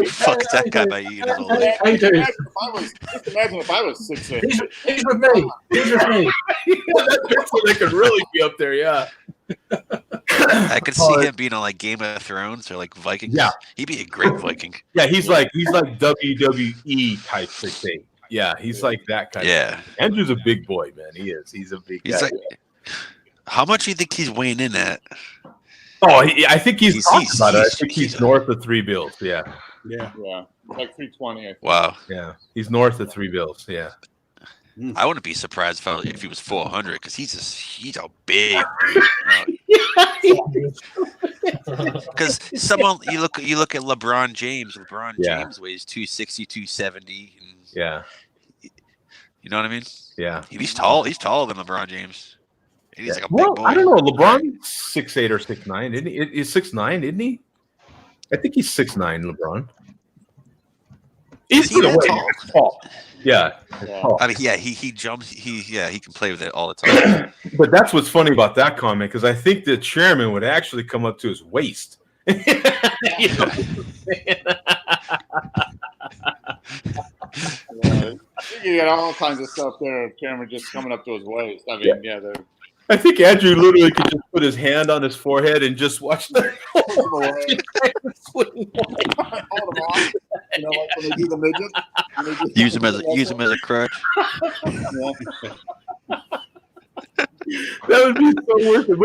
Fuck that guy by eating his old leg. How you doing? Just imagine if I was 6'8". He's with me. That picture, they could really be up there. Yeah. I could see him being on like Game of Thrones or like Vikings. Yeah. He'd be a great Viking. Yeah, he's like WWE type 6'8". Yeah, he's like that kind. Yeah. Of Andrew's a big boy, man. He is. He's a big He's guy. like, how much do you think he's weighing in at? Oh, I think he's talking about it. I think he's he's north of 3 bills. Yeah, Yeah. Yeah, like 320. I think. Wow. yeah, he's north of 3 bills. Yeah. I wouldn't be surprised if he was 400 because he's a big because someone you look at LeBron James. Yeah. James weighs 260, 270. And, Yeah. you know what I mean? Yeah. He's tall. He's taller than LeBron James. He's like a big Well, boy. I don't know. LeBron's 6'8" or 6'9", isn't he? He's 6'9", isn't he? I think he's 6'9", LeBron. Is he that tall? Tall. Yeah. Yeah. Tall. I mean, yeah, he jumps. He can play with it all the time. But that's what's funny about that comment, because I think the chairman would actually come up to his waist. You know what I'm saying? I think you got all kinds of stuff there. Cameron just coming up to his waist. I mean, yeah, they're I think Andrew literally could just put his hand on his forehead and just watch the swing. hold them on. You know, like when they do the midget. use him as a crutch. That would be so worth it.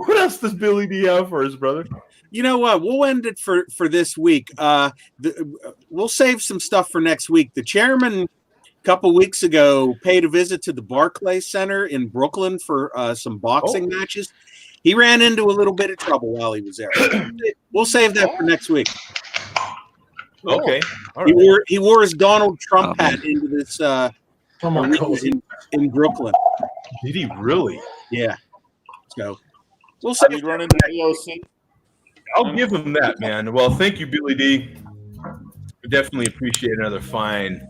What else does Billy D have for us, brother? You know what? We'll end it for this week. We'll save some stuff for next week. The chairman, a couple weeks ago, paid a visit to the Barclays Center in Brooklyn for some boxing matches. He ran into a little bit of trouble while he was there. We'll save that for next week. Okay. All right. He wore his Donald Trump hat into this in Brooklyn. Did he really? Yeah. So we'll Did save he run into the OC? I'll give him that, man. Well, thank you, Billy D. We definitely appreciate another fine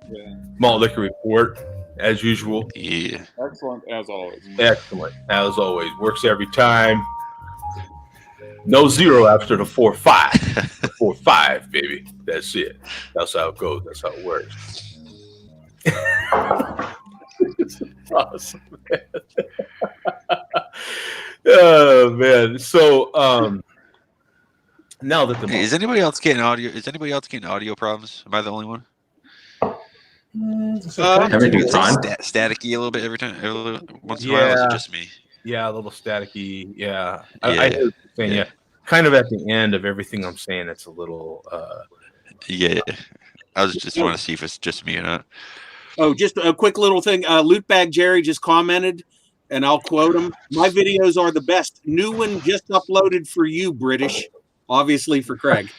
malt liquor report, as usual. Yeah. Excellent as always. Excellent, as always. Works every time. No zero after the 4-5. 4-5, baby. That's it. That's how it goes. That's how it works. It's awesome, man. Oh man. So now that the Hey, is anybody else getting audio problems? Am I the only one? Everything's fine. Staticky a little bit every once in a while. Or is it just me? Yeah, a little staticky. Yeah. Yeah. I hear what you're saying, yeah. Kind of at the end of everything I'm saying, it's a little Yeah. I was just want to see if it's just me or not. Oh, just a quick little thing. Lootbag Jerry just commented, and I'll quote him. My videos are the best. New one just uploaded for you, British. Obviously for Craig.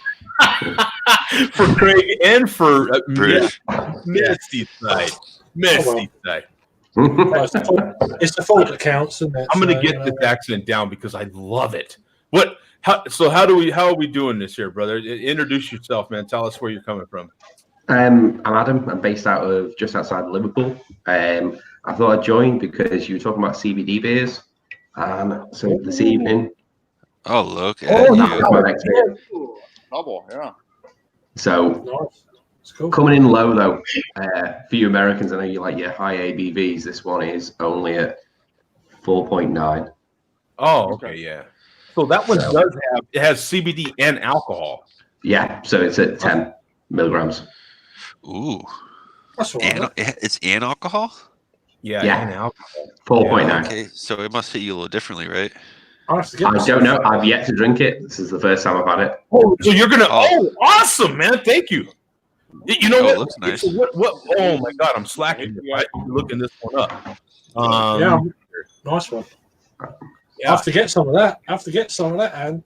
for Craig and for British. Misty side. Misty side. It's the fault that counts, isn't it? I'm going to So, get this accent down because I love it. What How are we doing this here, brother? Introduce yourself, man. Tell us where you're coming from. I'm Adam. I'm based out of just outside of Liverpool. I thought I'd join because you were talking about CBD beers. So this evening, Oh, look at that's you. my next beer. Double, yeah. So Nice. It's cool. coming in low though, for you Americans, I know you like your high ABVs. This one is only at 4.9. Oh, okay, yeah. So that one has CBD and alcohol. Yeah, so it's at 10 milligrams. Ooh. That's all right. It's an alcohol? Yeah, Yeah. and alcohol. 4.9. Okay, so it must hit you a little differently, right? I don't know. I've yet to drink it. This is the first time I've had it. Oh, so you're gonna? Oh, awesome, man! Thank you. You know Oh, what? it looks nice. What? Oh my God, I'm slacking. I'm looking this one up. Yeah, nice one. Yeah. I have to get some of that. And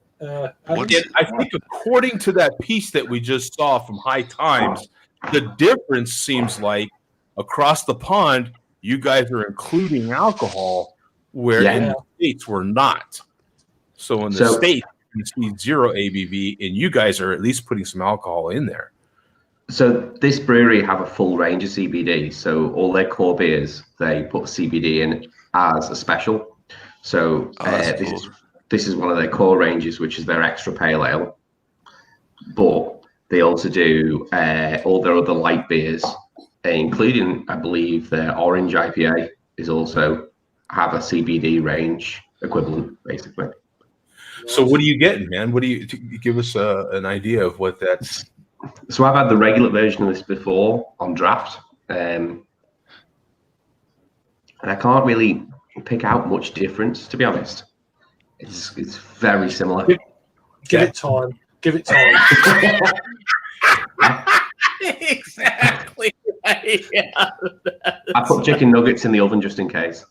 I think according to that piece that we just saw from High Times, the difference seems like across the pond, you guys are including alcohol, where in the States we're not. So in the States, you see 0 ABV, and you guys are at least putting some alcohol in there. So this brewery have a full range of CBD. So all their core beers, they put CBD in as a special. So this is one of their core ranges, which is their extra pale ale. But they also do all their other light beers, including, I believe, their orange IPA is also have a CBD range equivalent, basically. So what are you getting, man? What do you give us an idea of what that's? So I've had the regular version of this before on draft, and I can't really pick out much difference, to be honest. It's very similar. Give it time. Give it time. Exactly. Yeah. I put chicken nuggets in the oven just in case.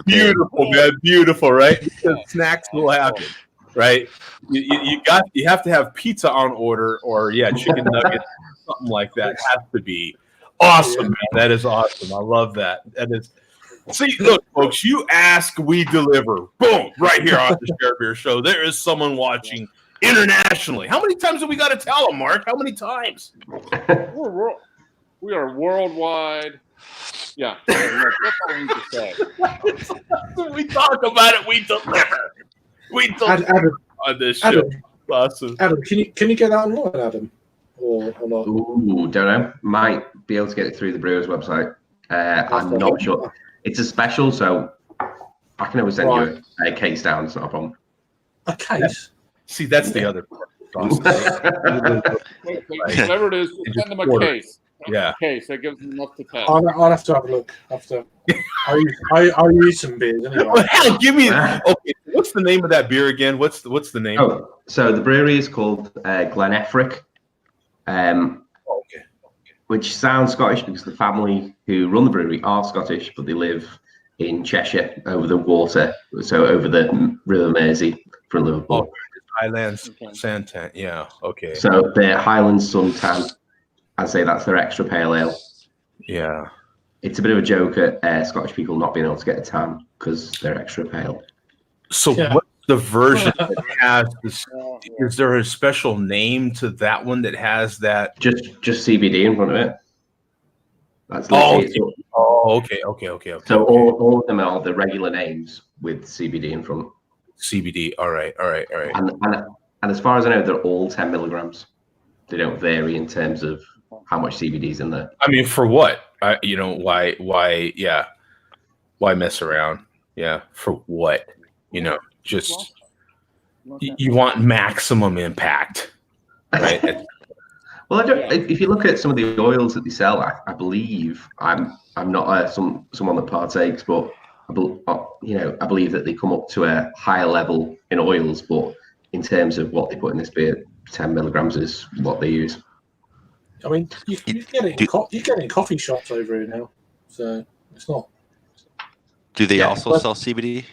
Beautiful, man. Beautiful, right? Because snacks will happen, right? You have to have pizza on order, or chicken nuggets, something like that has to be awesome, man. That is awesome. I love that. That is. See, look, folks, you ask, we deliver. Boom, right here on the Share Beer Show. There is someone watching internationally. How many times have we got to tell them, Mark? How many times? We are worldwide. Yeah, that's all we need to say. We talk about it, we deliver. We deliver Adam, on this show. Awesome. Adam, can you get that online, Adam? Or not? Ooh, don't know. Might be able to get it through the brewer's website. I'm not sure. It's a special, so I can always send you a case down. It's not a problem. A case? See, that's the other part. Whatever it is, send them a case. Yeah. Case that gives them enough to test. I'll have to have a look. I'll use some beers anyway. Well, hell, give me. Okay, what's the name of that beer again? What's the name? Oh, so the brewery is called Gleneffric, which sounds Scottish because the family who run the brewery are Scottish, but they live in Cheshire over the water, so over the River Mersey from Liverpool. Highlands Santan. Yeah. Okay. So they're Highlands Suntan. I'd say that's their extra pale ale. Yeah. It's a bit of a joke at Scottish people not being able to get a tan because they're extra pale. So what's the version that has this? Is there a special name to that one that has that? Just CBD in front of it. That's okay. So all of them are the regular names with CBD in front. CBD. All right. And as far as I know, they're all 10 milligrams. They don't vary in terms of how much CBD is in there. I mean, for what? Why? Yeah. Why mess around? Yeah. For what? Just you want maximum impact, right? Well, if you look at some of the oils that they sell, I believe I'm not someone that partakes, but I believe that they come up to a higher level in oils. But in terms of what they put in this beer, 10 milligrams is what they use. I mean, you get it in coffee shops over here now, so it's not. Do they also sell CBD?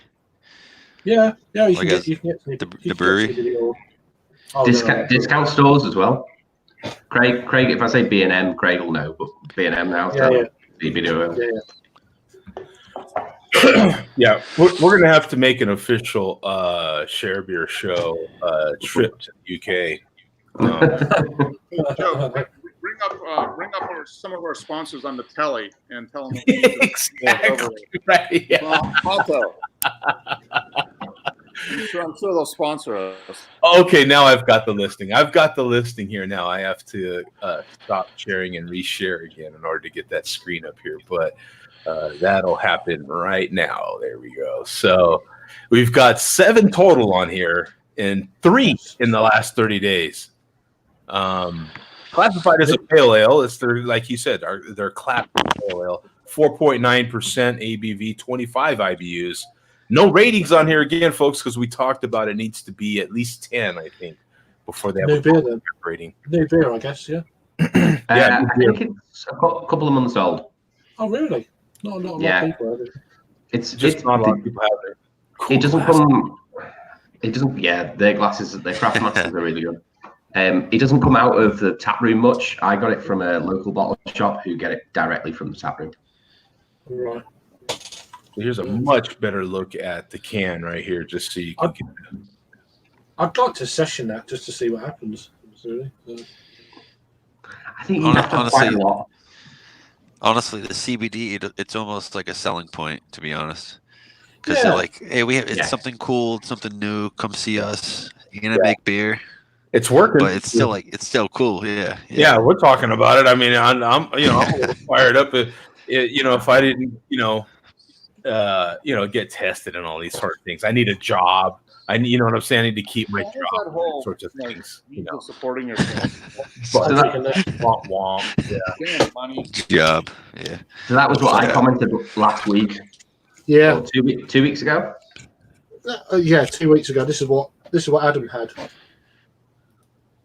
Yeah. You can get the brewery. Discount stores as well. Craig, if I say B&M, Craig will know, but B&M now. CBD oil. Yeah, we're gonna have to make an official Share Beer Show trip to the UK. Joe, bring up some of our sponsors on the telly and tell them. Exactly. Right. Yeah. Alto. I'm sure they'll sponsor us. Okay, now I've got the listing. I've got the listing here now. I have to stop sharing and reshare again in order to get that screen up here, but that'll happen right now. There we go. So we've got 7 total on here and 3 in the last 30 days. Classified as a pale ale. It's their, like you said, their classic pale ale. 4.9% ABV, 25 IBUs. No ratings on here again, folks, because we talked about it needs to be at least 10, I think, before they have New a beer then. rating. New beer, I guess. Yeah. Yeah, I think it's a couple of months old. Oh, really? Not a lot of people have it. It's just not a lot of people have it. Cool it doesn't glass. come. It doesn't. Yeah, their glasses, their craft masters are really good. It doesn't come out of the tap room much. I got it from a local bottle shop who get it directly from the tap room. Right. Here's a much better look at the can right here, just so you can get that. I'd like to session that just to see what happens. Really. I think you have to have quite a lot. Honestly, the CBD, it's almost like a selling point, to be honest. Because they're like, hey, it's something cool, something new. Come see us. You're gonna make beer. It's working, but it's still cool. Yeah, yeah. We're talking about it. I mean, I'm I'm a little fired up. If I didn't, get tested and all these sort of things. I need a job. You know what I'm saying? I need to keep my job. That whole, sorts of things. Supporting yourself. Womp. Yeah. Money. Job. Yeah. So that was what I commented last week. Yeah. Or 2 weeks ago. Yeah, 2 weeks ago. This is what Adam had.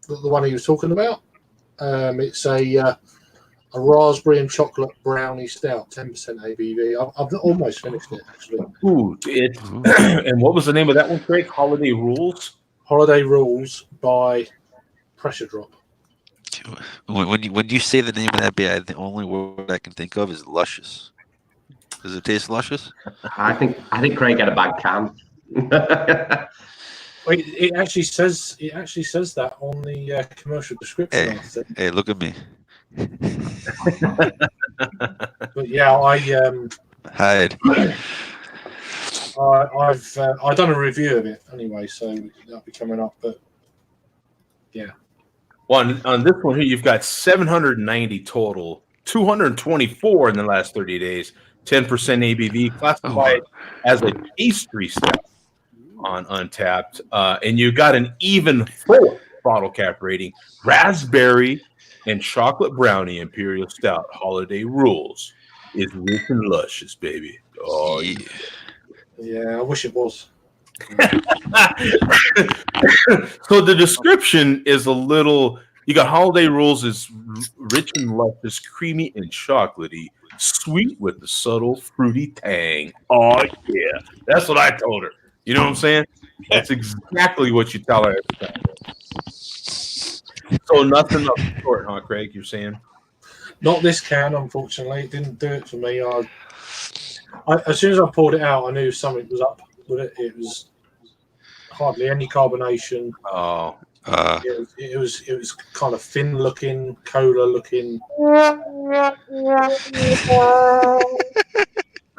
The one he was talking about. It's a raspberry and chocolate brownie stout, 10% ABV. I've almost finished it actually. Ooh, and what was the name of that one, Craig? Holiday Rules. Holiday Rules by Pressure Drop. When you say the name of that beer, the only word I can think of is luscious. Does it taste luscious? I think Craig had a bad can. It actually says that on the commercial description. Hey, look at me. But yeah, hide. I've done a review of it anyway, so that'll be coming up. But yeah, on this one here, you've got 790 total, 224 in the last 30 days, 10% ABV, classified as a pastry stout on Untapped, and you got an even 4 bottle cap rating, raspberry and chocolate brownie imperial stout. Holiday Rules is rich and luscious, baby. Oh yeah. Yeah, I wish it was. So the description is a little. You got Holiday Rules is rich and luscious, creamy and chocolatey, sweet with a subtle fruity tang. Oh yeah, that's what I told her. You know what I'm saying? That's exactly what you tell her every time. So nothing up short, huh, Craig? You're saying? Not this can, unfortunately. It didn't do it for me. I as soon as I poured it out, I knew something was up with it. It was hardly any carbonation. Oh, it was kind of thin looking, cola looking.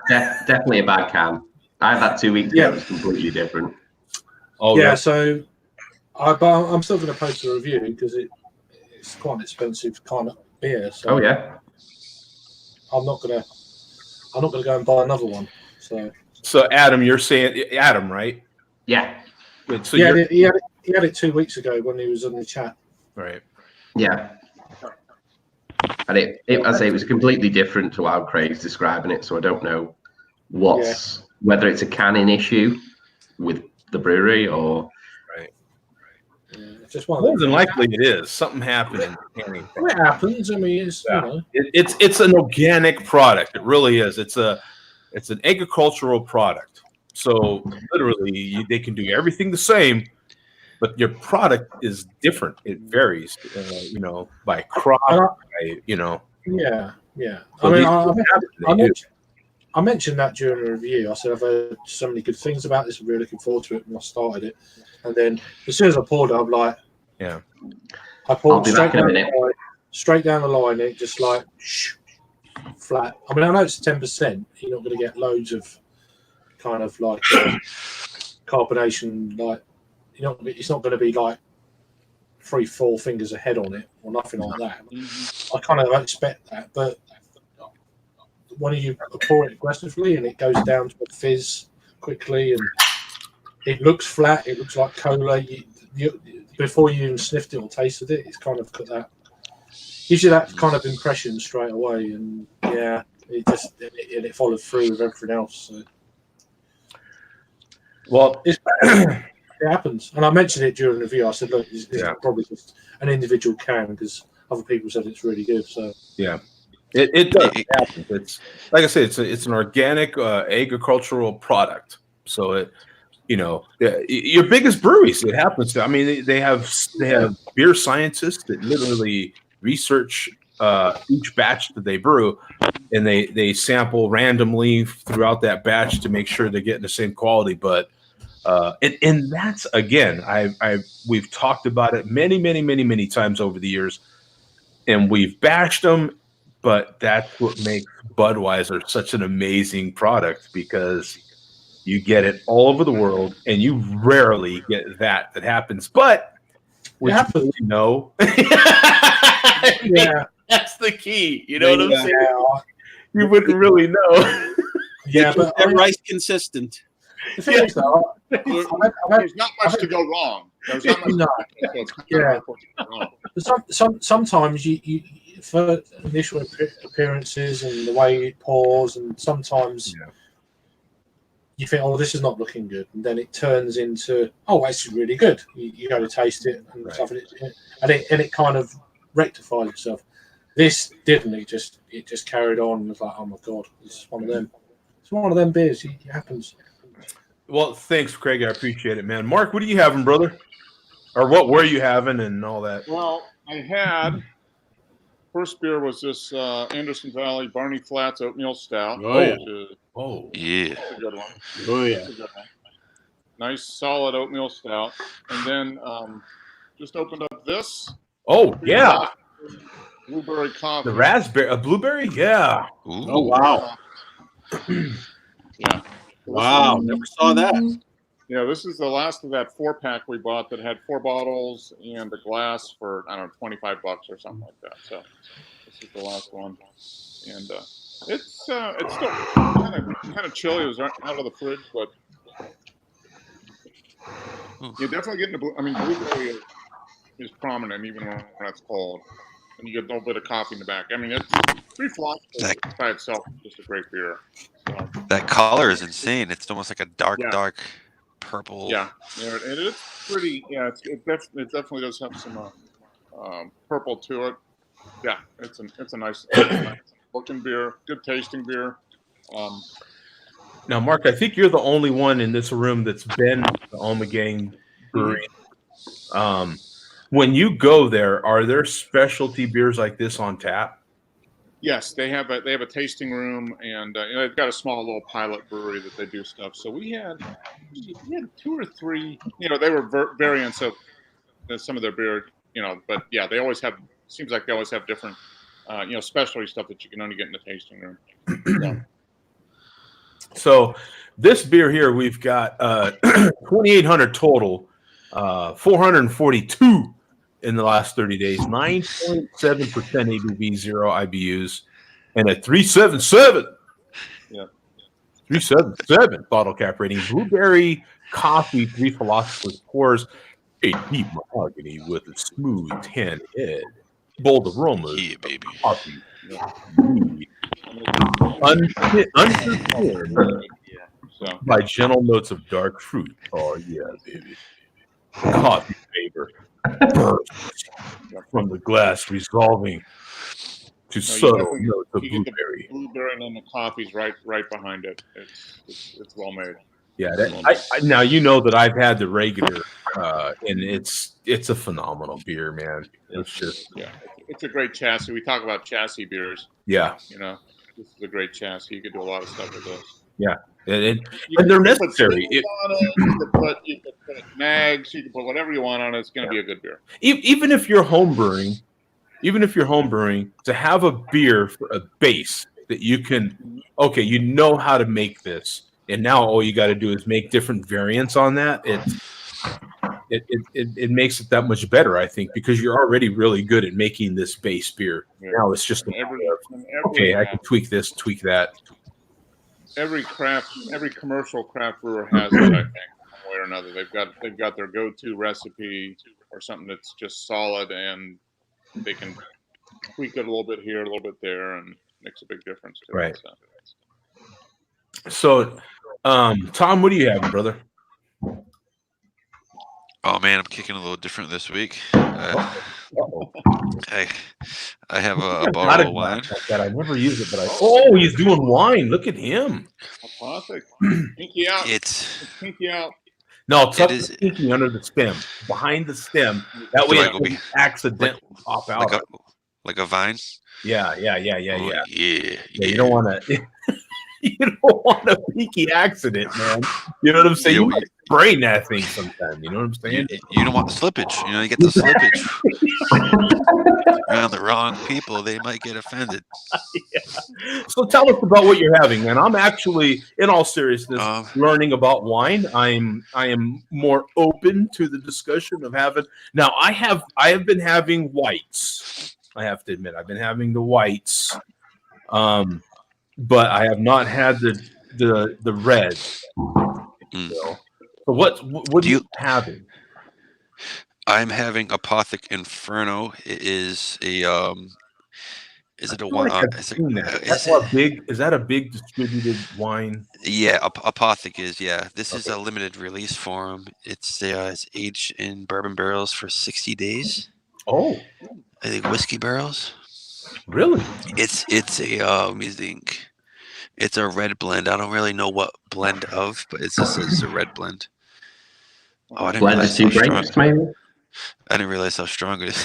Definitely a bad can. I had that 2 weeks ago. It was completely different. Oh yeah. So I'm still going to post a review because it's quite an expensive kind of beer. So oh yeah. I'm not gonna go and buy another one. So Adam, you're saying Adam, right? Yeah. Wait, so he had it 2 weeks ago when he was in the chat. Right. Yeah. And I say it was completely different to how Craig's describing it, so I don't know whether it's a canning issue with the brewery or right. Yeah, it's just one. More than likely, it is something happened in the canning. It happens. I mean, it's it's an organic product. It really is. It's an agricultural product. So literally, they can do everything the same, but your product is different. It varies, by crop. Yeah. Yeah. So I mean, these I, things happen, I, they do. I mentioned that during the review. I said I've heard so many good things about this. I'm really looking forward to it when I started it. And then as soon as I poured it, I'm like, Yeah. I I'll poured be back in a minute. straight down the line. It just like flat. I mean, I know it's 10%. You're not going to get loads of kind of like carbonation. Like it's not going to be like 3-4 fingers ahead on it or nothing like that. I kind of expect that, but when you pour it aggressively and it goes down to a fizz quickly and it looks flat, it looks like cola. Before you even sniffed it or tasted it, it's kind of got that, gives you that kind of impression straight away. And yeah, it followed through with everything else. So. Well, it happens. And I mentioned it during the review. I said, look, this is probably just an individual can because other people said it's really good. So yeah. It does happen. It's like I said, it's an organic agricultural product. So it, your biggest breweries, it happens to. I mean, they have beer scientists that literally research each batch that they brew, and they sample randomly throughout that batch to make sure they're getting the same quality. But and that's again, we've talked about it many times over the years, and we've bashed them. But that's what makes Budweiser such an amazing product because you get it all over the world, and you rarely get that happens. But would you really know? Yeah, that's the key. You know what I'm saying? You wouldn't really know. Yeah, but that rice consistent. The thing is, though, there's not much to go wrong. There's not much. Sometimes you for initial appearances and the way it pours, and sometimes you think, oh, this is not looking good, and then it turns into, oh, it's really good. You go to taste it and stuff, and it kind of rectifies itself. This didn't. It just carried on. It was like, oh my god, this is one of them. It's one of them beers. It happens. Well, thanks, Craig. I appreciate it, man. Mark, what are you having, brother? Or what were you having and all that? Well, I had first beer was this Anderson Valley Barney Flats Oatmeal Stout. Oh, yeah. Yeah. That's a good one. Oh, yeah. That's a good one. Nice, solid oatmeal stout. And then just opened up this. Oh, yeah. Blueberry coffee. The raspberry, a blueberry? Yeah. Ooh. Oh, wow. Yeah. Wow. Never saw that. Yeah, this is the last of that 4-pack we bought that had 4 bottles and a glass for, I don't know, $25 or something like that. So this is the last one. And it's still kind of chilly. It was out of the fridge, but you're definitely getting blueberry is prominent even when it's cold. And you get a little bit of coffee in the back. I mean, it's pretty flat by itself. Just a great beer. So. That color is insane. It's almost like a dark purple. Yeah, and it's pretty. Yeah, it definitely does have some purple to it. Yeah, it's a nice looking beer, good tasting beer. Now, Mark, I think you're the only one in this room that's been to the Ommegang Brewery. When you go there, are there specialty beers like this on tap? Yes, they have a tasting room, and they've got a small little pilot brewery that they do stuff. So we had 2 or 3. They were variants of some of their beer. But yeah, they always have. Seems like they always have different, specialty stuff that you can only get in the tasting room. So this beer here, we've got 2,800 total, 442 in the last 30 days, 9.7% ABV, 0 IBUs, and a 377. Yeah. 377 bottle cap rating. Blueberry coffee, 3 philosophers pours a deep mahogany with a smooth tan head. Bold aromas. Yeah, baby. Coffee. Unperformed by gentle notes of dark fruit. Oh, yeah, baby. Coffee flavor bursts from the glass, resolving to subtle notes of blueberry. Blueberry and then the coffee's right behind it. It's well made. Yeah, now you know that I've had the regular, and it's a phenomenal beer, man. It's just it's a great chassis. We talk about chassis beers. Yeah. You know, this is a great chassis. You could do a lot of stuff with this. Yeah. And You they're could put necessary. singles on it. You could put mags. You can put whatever you want on it. It's going to be a good beer. Even if you're home brewing, to have a beer for a base that you can, okay, you know how to make this, and now all you got to do is make different variants on that. It makes it that much better, I think, because you're already really good at making this base beer. Yeah. Now it's just okay, I can tweak this, tweak that. Every commercial craft brewer has it, I think, one way or another. They've got their go-to recipe or something that's just solid, and they can tweak it a little bit here, a little bit there, and makes a big difference to Right. it. So, Tom, what do you have, brother? Oh man, I'm kicking a little different this week. I have a bottle of wine. Like that. I never use it, but he's doing wine. Look at him. Classic. Pinky out. It's pinky out. No, tuck the pinky under the stem, behind the stem. That way it doesn't accidentally pop out. Like a vine. Yeah. Yeah. You don't want to. You don't want a pinky accident, man. You know what I'm saying? You might sprain that thing sometime. You know what I'm saying? You don't want the slippage. You know, you get the slippage around the wrong people. They might get offended. Yeah. So tell us about what you're having, man. I'm actually, in all seriousness, learning about wine. I am more open to the discussion of having. Now, I have been having whites. I have to admit, I've been having the whites. But I have not had the red. So what do you having? I'm having Apothic Inferno. It is a is it a wine? Is that a big distributed wine? Yeah, Apothic is. Yeah, this is a limited release for them. It's aged in bourbon barrels for 60 days. Oh, I think whiskey barrels. Really? It's a let me think. It's a red blend. I don't really know what blend of, but it's a red blend. Oh, I didn't realize how strong. I didn't realize how strong it is.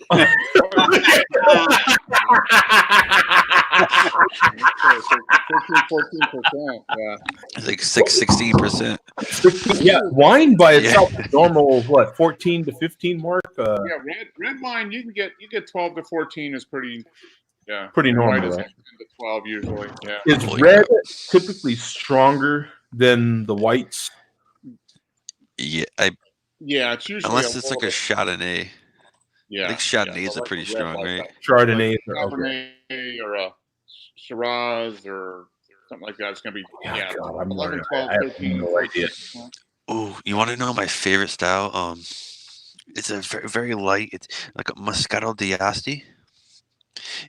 14%. Yeah. It's like 16%. Yeah, wine by itself is normal. What 14 to 15 mark? Yeah, red wine you get 12 to 14 is pretty. Yeah, pretty normal. Right? 10 to 12 usually. Yeah. Is red typically stronger than the whites? Yeah, it's usually unless it's like a Chardonnay. Yeah, I think Chardonnays are pretty strong, right? Chardonnay or a Shiraz or something like that. It's going to be God, 11, 12, 13. No idea. Oh, you want to know my favorite style? It's a very, very light. It's like a Moscato d'Asti.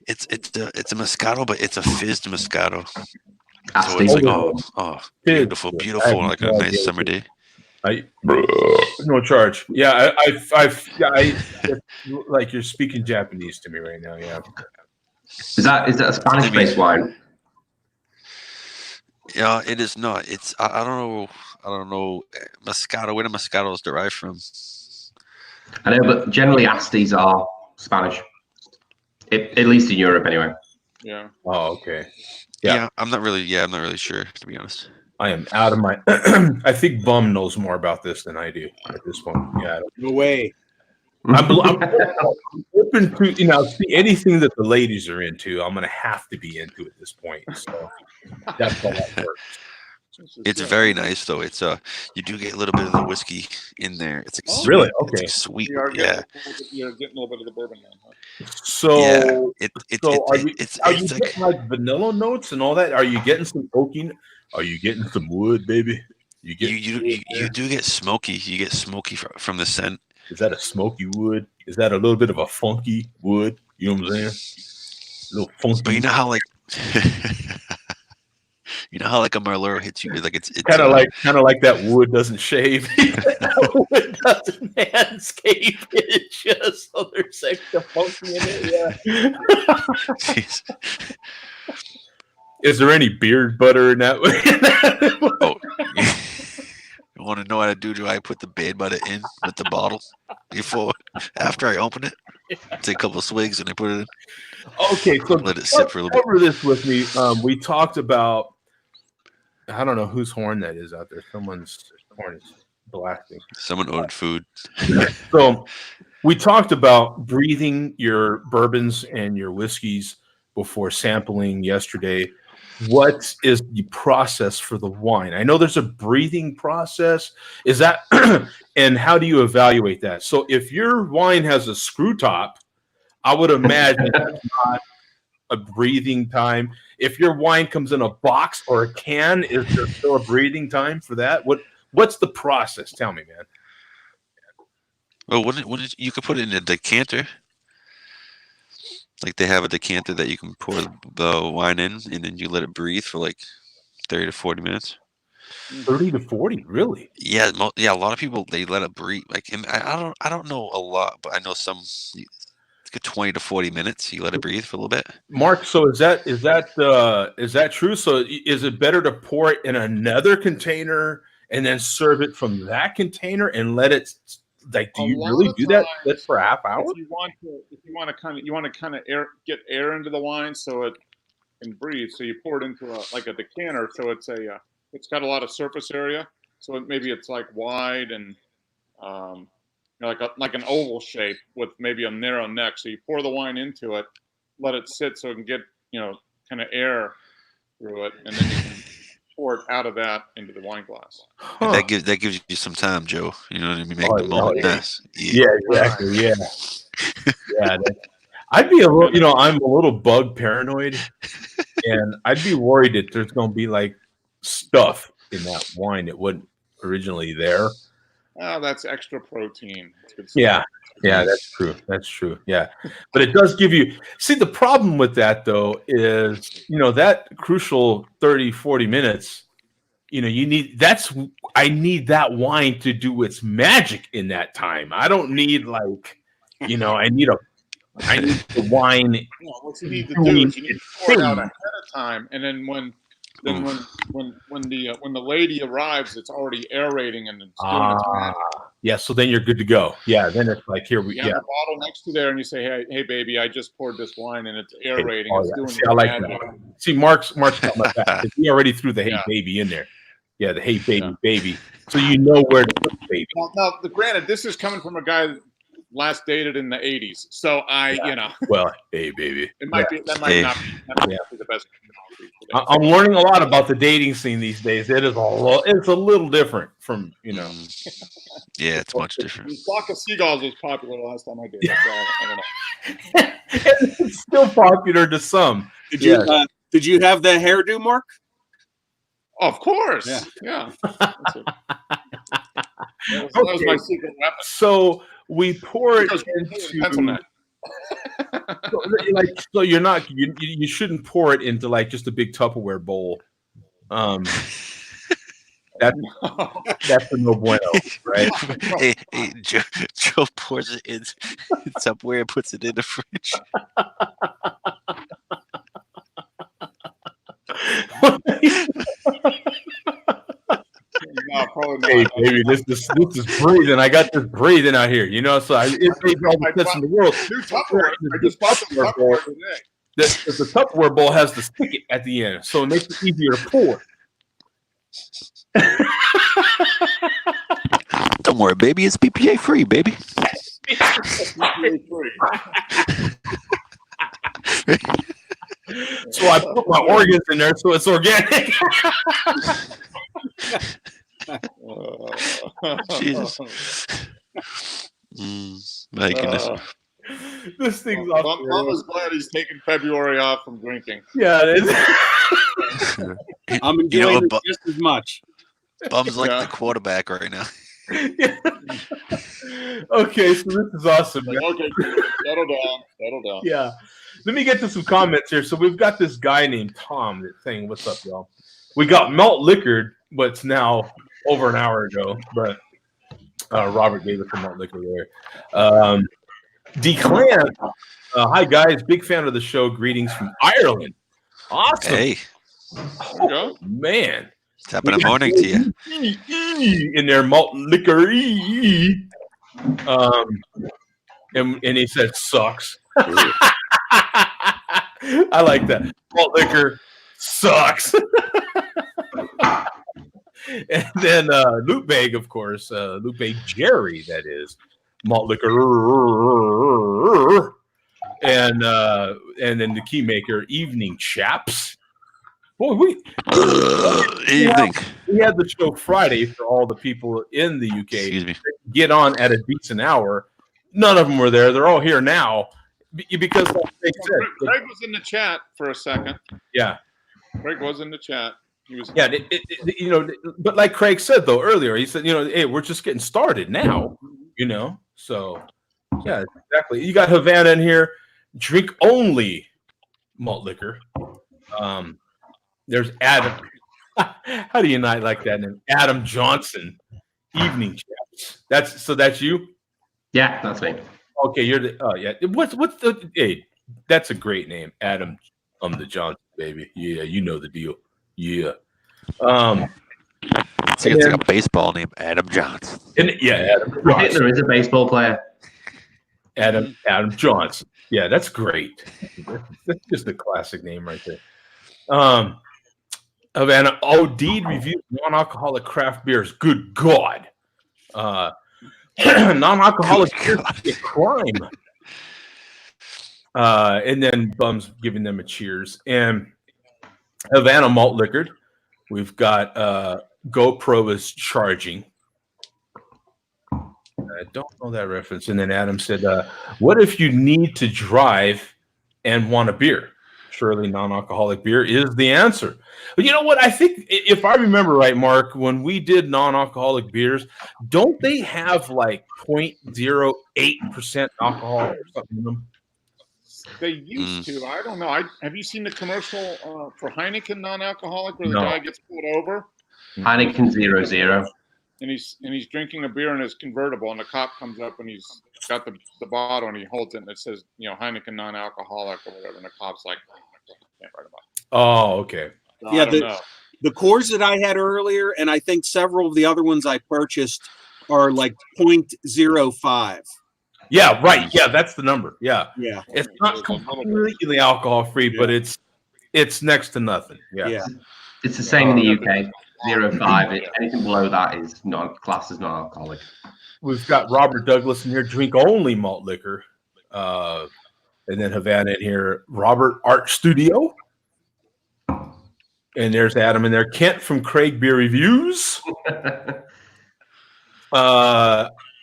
It's a Moscato, but it's a fizzed Moscato. So it's like beautiful, like a nice summer day. No charge. Yeah, I like you're speaking Japanese to me right now. Yeah. Is that a Spanish-based wine? Yeah, it is not. It's I don't know Moscato. Where the Moscato is derived from? I know, but generally Astis are Spanish. At least in Europe, anyway. Yeah. Oh, okay. Yeah, I'm not really sure, to be honest. I am out of my. I think Bum knows more about this than I do at this point. Yeah. No way. I'm open to see anything that the ladies are into. I'm gonna have to be into at this point. So that's how that works. It's very nice though. It's you do get a little bit of the whiskey in there. It's like sweet. Really okay. It's like sweet. You're getting a little bit of the bourbon now. Huh? So are you getting like vanilla notes and all that? Are you getting some oaking? Are you getting some wood, baby? You do get smoky. You get smoky from the scent. Is that a smoky wood? Is that a little bit of a funky wood? You know what I'm saying? A little funky. But you know how like like a Merlot hits you like it's kind of like that wood doesn't shave. Wood doesn't manscape. It's just so there's extra funky in it. Yeah. Is there any beard butter in that? You want to know what I do? Do I put the beard butter in with the bottle after I open it? Take a couple of swigs and they put it in. Okay, so Let it sit for a little bit. cover this with me. We talked about, I don't know whose horn that is out there. Someone's horn is blasting. Someone ordered food. So we talked about breathing your bourbons and your whiskeys before sampling yesterday. What is the process for the wine? I know there's a breathing process. Is that, and how do you evaluate that? So if your wine has a screw top, I would imagine that's not a breathing time. If your wine comes in a box or a can, is there still a breathing time for that? What's the process? Tell me, man. Oh, you could put it in a decanter. Like they have a decanter that you can pour the wine in, and then you let it breathe for like 30 to 40 minutes. 30 to 40, really? Yeah, yeah. A lot of people, they let it breathe. Like I don't know a lot, but I know some. It's 20 to 40 minutes. You let it breathe for a little bit. Mark, so is that true? So is it better to pour it in another container and then serve it from that container and let it? Like, do you really do that for a half hour? If you want to kind of get air into the wine so it can breathe. So you pour it into a decanter. So it's got a lot of surface area. So maybe it's like wide and like an oval shape with maybe a narrow neck. So you pour the wine into it, let it sit so it can get kind of air through it, and then you can pour it out of that into the wine glass. Huh. That gives you some time, Joe. You know what I mean? Make the moment nice. Yeah, exactly. Yeah, yeah. I'd be a little, I'm a little bug paranoid, and I'd be worried that there's going to be like stuff in that wine that wasn't originally there. Oh, that's extra protein. Yeah, that's true. That's true. Yeah, but it does give you. See, the problem with that though is, that crucial 30, 40 minutes. I need that wine to do its magic in that time. I don't need I need the wine. What you need to do is you need to pour it out ahead of time, and then when the lady arrives, it's already aerating and it's doing its magic. Yeah, so then you're good to go. Yeah, then it's like here we have the bottle next to there, and you say, "Hey, baby, I just poured this wine, and it's aerating. It's doing its magic." That. See, Mark's got my back. He already threw the "Hey, baby" in there. Yeah, the "Hey, baby." So you know where to put the baby. Well, now, granted, this is coming from a guy that last dated in the 80s, so Well, hey, baby. It might be that might not be the best. I'm learning a lot about the dating scene these days. It's a little different from Yeah, it's much different. Flock of Seagulls was popular last time I did. So I don't know. It's still popular to some. Did you have the hairdo, Mark? Of course. Yeah. That was my secret weapon. So we pour it into. So you're not. You shouldn't pour it into just a big Tupperware bowl. That's a no bueno, right? Hey, Joe pours it in Tupperware and puts it in the fridge. No, probably not. Hey, baby, this is breathing. I got this breathing out here, So it made all the sense in the world. I just bought the Tupperware today. The Tupperware bowl has the spigot at the end, so it makes it easier to pour. Don't worry, baby. It's BPA free, baby. BPA free. So I put my organs in there, so it's organic. Jesus. My goodness. This thing's off. Mama's glad he's taking February off from drinking. Yeah, it is. I'm enjoying it just as much. Bum's like the quarterback right now. Okay, so this is awesome. Man. Okay, settle down. Yeah. Let me get to some comments here. So we've got this guy named Tom that's saying, "What's up, y'all?" We got malt liquored, but it's now over an hour ago. But Robert gave us a malt liquor there. Declan, hi guys, big fan of the show. Greetings from Ireland. Awesome. Hey, oh, man. Top of the morning to you. In their malt liquor. and he said sucks. I like that. Malt liquor sucks. And then Loot Bag, of course, Loot Bag Jerry, that is malt liquor, and then the key maker Evening Chaps. Boy, Evening. we had the show Friday for all the people in the UK. Excuse me. Get on at a decent hour. None of them were there. They're all here now because, like they said, Greg was in the chat for a second. yeah. Greg was in the chat. He was. Yeah, but like Craig said though earlier, he said, hey, we're just getting started now, So, yeah, exactly. You got Havana in here, drink only malt liquor. There's Adam. How do you not like that name? Adam Johnson, Evening Chaps. That's you. Yeah, that's me. Okay, you're the. Oh yeah. What's the? Hey, that's a great name, Adam. The Johnson, baby. Yeah, you know the deal. Yeah. It's like a baseball name, Adam Johnson. Adam Johnson. Hitler is a baseball player. Adam Johnson. Yeah, that's great. That's just a classic name right there. Havana OD'd reviews non-alcoholic craft beers. Good God. Non-alcoholic beers is a crime. And then Bum's giving them a cheers. And Havana malt liquored. We've got GoPro is charging. I don't know that reference. And then Adam said, what if you need to drive and want a beer? Surely non-alcoholic beer is the answer. But you know what? I think if I remember right, Mark, when we did non-alcoholic beers, don't they have like 0.08% alcohol or something in them? They used to. I don't know. Have you seen the commercial for Heineken non-alcoholic where the guy gets pulled over? Heineken 00. And he's drinking a beer in his convertible, and the cop comes up and he's got the bottle and he holds it and it says, Heineken non-alcoholic or whatever, and the cop's like, I can't write about it. Oh, okay. So Yeah, I don't know. the cores that I had earlier, and I think several of the other ones I purchased are like 0.05. Yeah, right. Yeah, that's the number. Yeah. Yeah. It's not completely alcohol free, but it's next to nothing. Yeah. It's the same in the UK. 0.5. Anything below that is not classed as non-alcoholic. We've got Robert Douglas in here, drink only malt liquor. And then Havana in here, Robert Art Studio. And there's Adam in there. Kent from Craig Beer Reviews.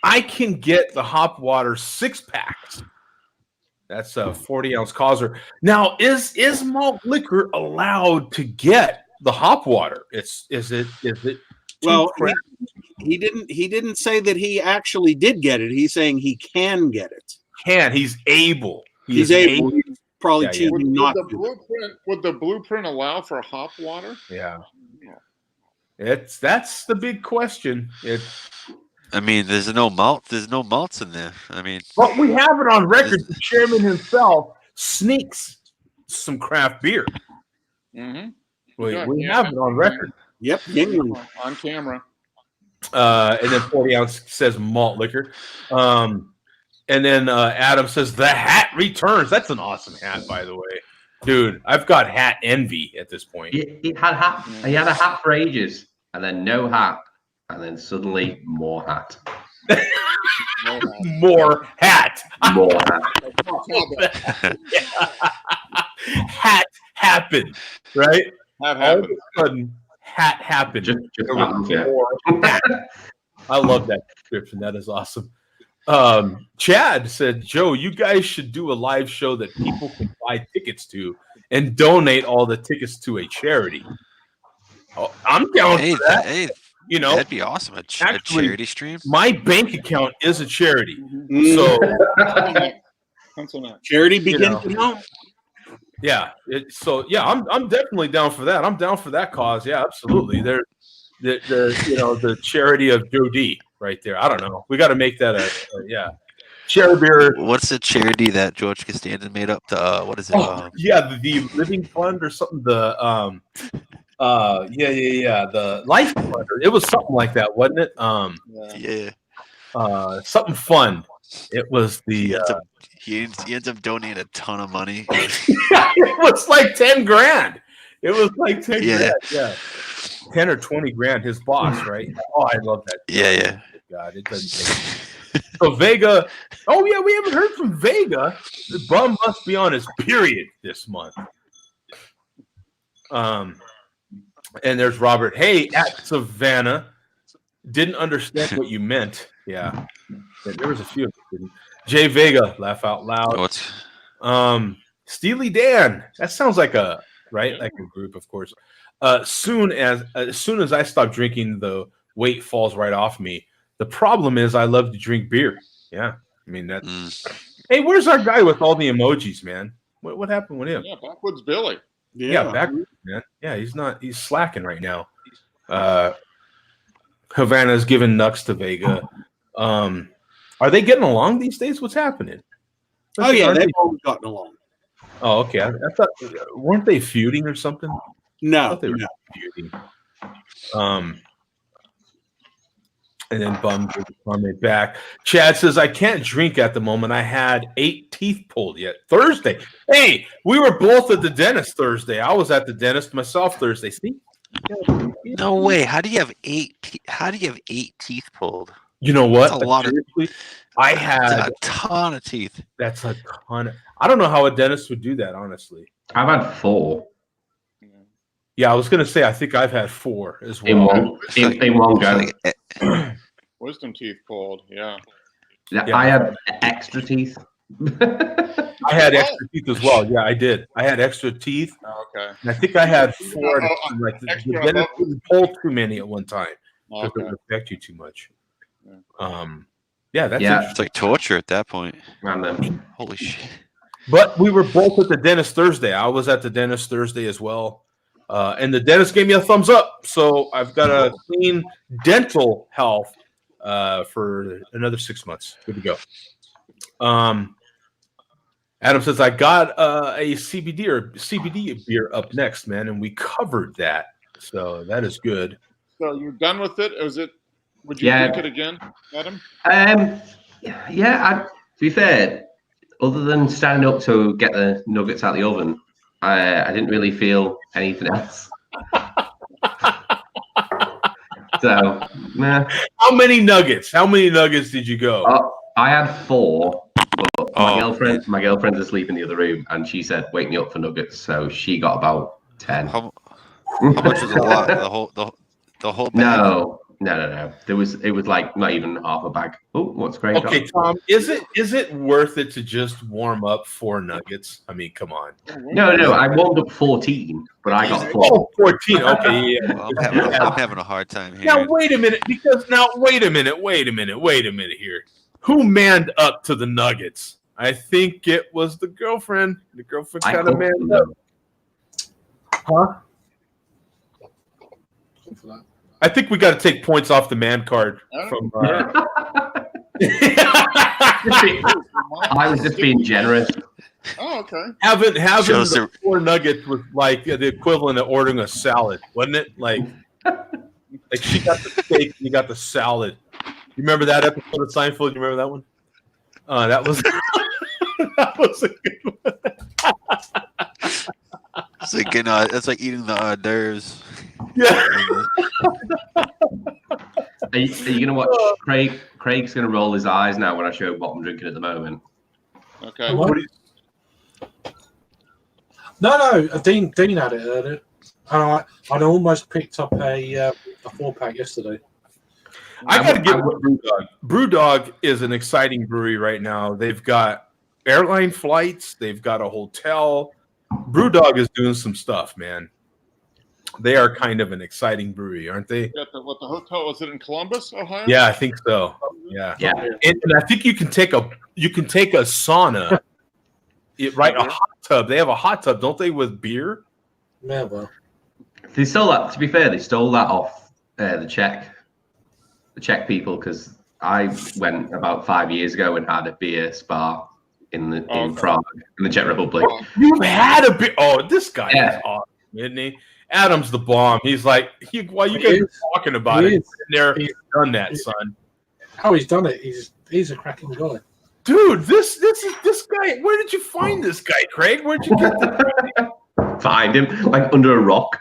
I can get the hop water 6-packs. That's a 40-ounce causer. Now, is malt liquor allowed to get the hop water? Is it? Well, he didn't say that he actually did get it. He's saying he can get it. He's able. He's able. He's probably choosing not to. Would the blueprint allow for hop water? Yeah. That's the big question. I mean, there's no malts in there. I mean, but we have it on record. The chairman himself sneaks some craft beer. Mm-hmm. We have it on record. Yep, on camera. And then 40 ounce says malt liquor. And then Adam says the hat returns. That's an awesome hat, by the way, dude. I've got hat envy at this point. He had a hat for ages, and then no hat. And then suddenly, more hat. More hat. More hat. Hat happened, right? Hat happened. All of a sudden, hat happened. Just happens, yeah. I love that description. That is awesome. Chad said, Joe, you guys should do a live show that people can buy tickets to and donate all the tickets to a charity. Oh, I'm down for that. Hey, that'd be awesome. A charity stream. My bank account is a charity, so charity begins to know. Yeah. I'm definitely down for that. I'm down for that cause. Yeah, absolutely. The charity of Joe D right there. I don't know. We got to make that a charity beer. What's the charity that George Costanza made up? What is it? The Living Fund or something. The Life Fund. It was something like that, wasn't it? Something fun. It was the. He ends up donating a ton of money. It was like 10 grand. It was like 10 Yeah. grand. Yeah. 10 or 20 grand. His boss, right? Oh, I love that. Yeah. God, it doesn't. So Vega. Oh yeah, we haven't heard from Vega. The bum must be on his period this month. And there's Robert. Hey, at Savannah. Didn't understand what you meant. Yeah. There was a few of them. Jay Vega, laugh out loud. Steely Dan. That sounds like a like a group, of course. As soon as I stop drinking, the weight falls right off me. The problem is I love to drink beer. Yeah. I mean that. Hey, where's our guy with all the emojis, man? What happened with him? Yeah, Backwoods Billy. Yeah, Backwoods, man. Yeah, he's slacking right now. Havana's giving nuts to Vega. Are they getting along these days? What's happening? Oh yeah, they've always gotten along. Oh, okay. I thought weren't they feuding or something? No, I thought they were feuding. And then bummed it back. Chad says, I can't drink at the moment. I had 8 teeth pulled yet. Thursday. Hey, we were both at the dentist Thursday. I was at the dentist myself Thursday. See? No way. How do you have 8 teeth pulled? You know what? That's a lot I had a ton of teeth. That's a ton. I don't know how a dentist would do that, honestly. I've had 4. Yeah, I was going to say, I think I've had 4 as well. In one go. Wisdom teeth pulled, yeah. I had extra teeth. I had extra teeth as well. Yeah, I did. I had extra teeth. Oh, okay. And I think I had 4. Like the dentist didn't pull too many at one time. Because it would affect you too much. That's interesting. It's like torture at that point. Holy shit. But we were both at the dentist Thursday. I was at the dentist Thursday as well. And the dentist gave me a thumbs up. So I've got a clean dental health for another 6 months. Good to go. Adam says, I got a CBD beer up next, man. And we covered that. So that is good. So you're done with it? Would you drink it again, Adam? To be fair, other than standing up to get the nuggets out of the oven, I didn't really feel anything else. So, How many nuggets did you go? I had 4. But my girlfriend's asleep in the other room, and she said, "Wake me up for nuggets." So she got about 10. How much was a lot? The whole bag? No. It was like not even half a bag. Oh, what's great? Okay, Tom, is it worth it to just warm up 4 nuggets? I mean, come on. No, I warmed up 14, but I got 4. Oh, 14. Okay, yeah. Well, I'm having a hard time here. Now wait a minute, wait a minute here. Who manned up to the nuggets? I think it was the girlfriend. The girlfriend kind of manned up. Huh? I think we got to take points off the man card from. I was just being generous. Oh, okay. Having the 4 nuggets was like the equivalent of ordering a salad, wasn't it? Like she got the steak, and you got the salad. You remember that episode of Seinfeld? You remember that one? That was that was a good one. It's like eating the hors d'oeuvres. Yeah. Are you gonna watch Craig? Craig's gonna roll his eyes now when I show what I'm drinking at the moment. Okay. No. Dean had it earlier, and I almost picked up a 4-pack yesterday. I got to give Brewdog. Brewdog is an exciting brewery right now. They've got airline flights. They've got a hotel. Brewdog is doing some stuff, man. They are kind of an exciting brewery, aren't they? The hotel, was it in Columbus, Ohio? Yeah, I think so. Yeah. And I think you can take a sauna, a hot tub. They have a hot tub, don't they, with beer? Yeah, well. They stole that. To be fair, they stole that off the Czech people, because I went about 5 years ago and had a beer spa in Prague, in the Czech Republic. You've had a beer. Oh, this guy is awesome, isn't he? Adam's the bomb. He's like, while you guys are talking about it, he's done that, son. Oh, he's done it. He's a cracking guy. Dude, this guy. Where did you find this guy, Craig? Where'd you get this? Find him like under a rock.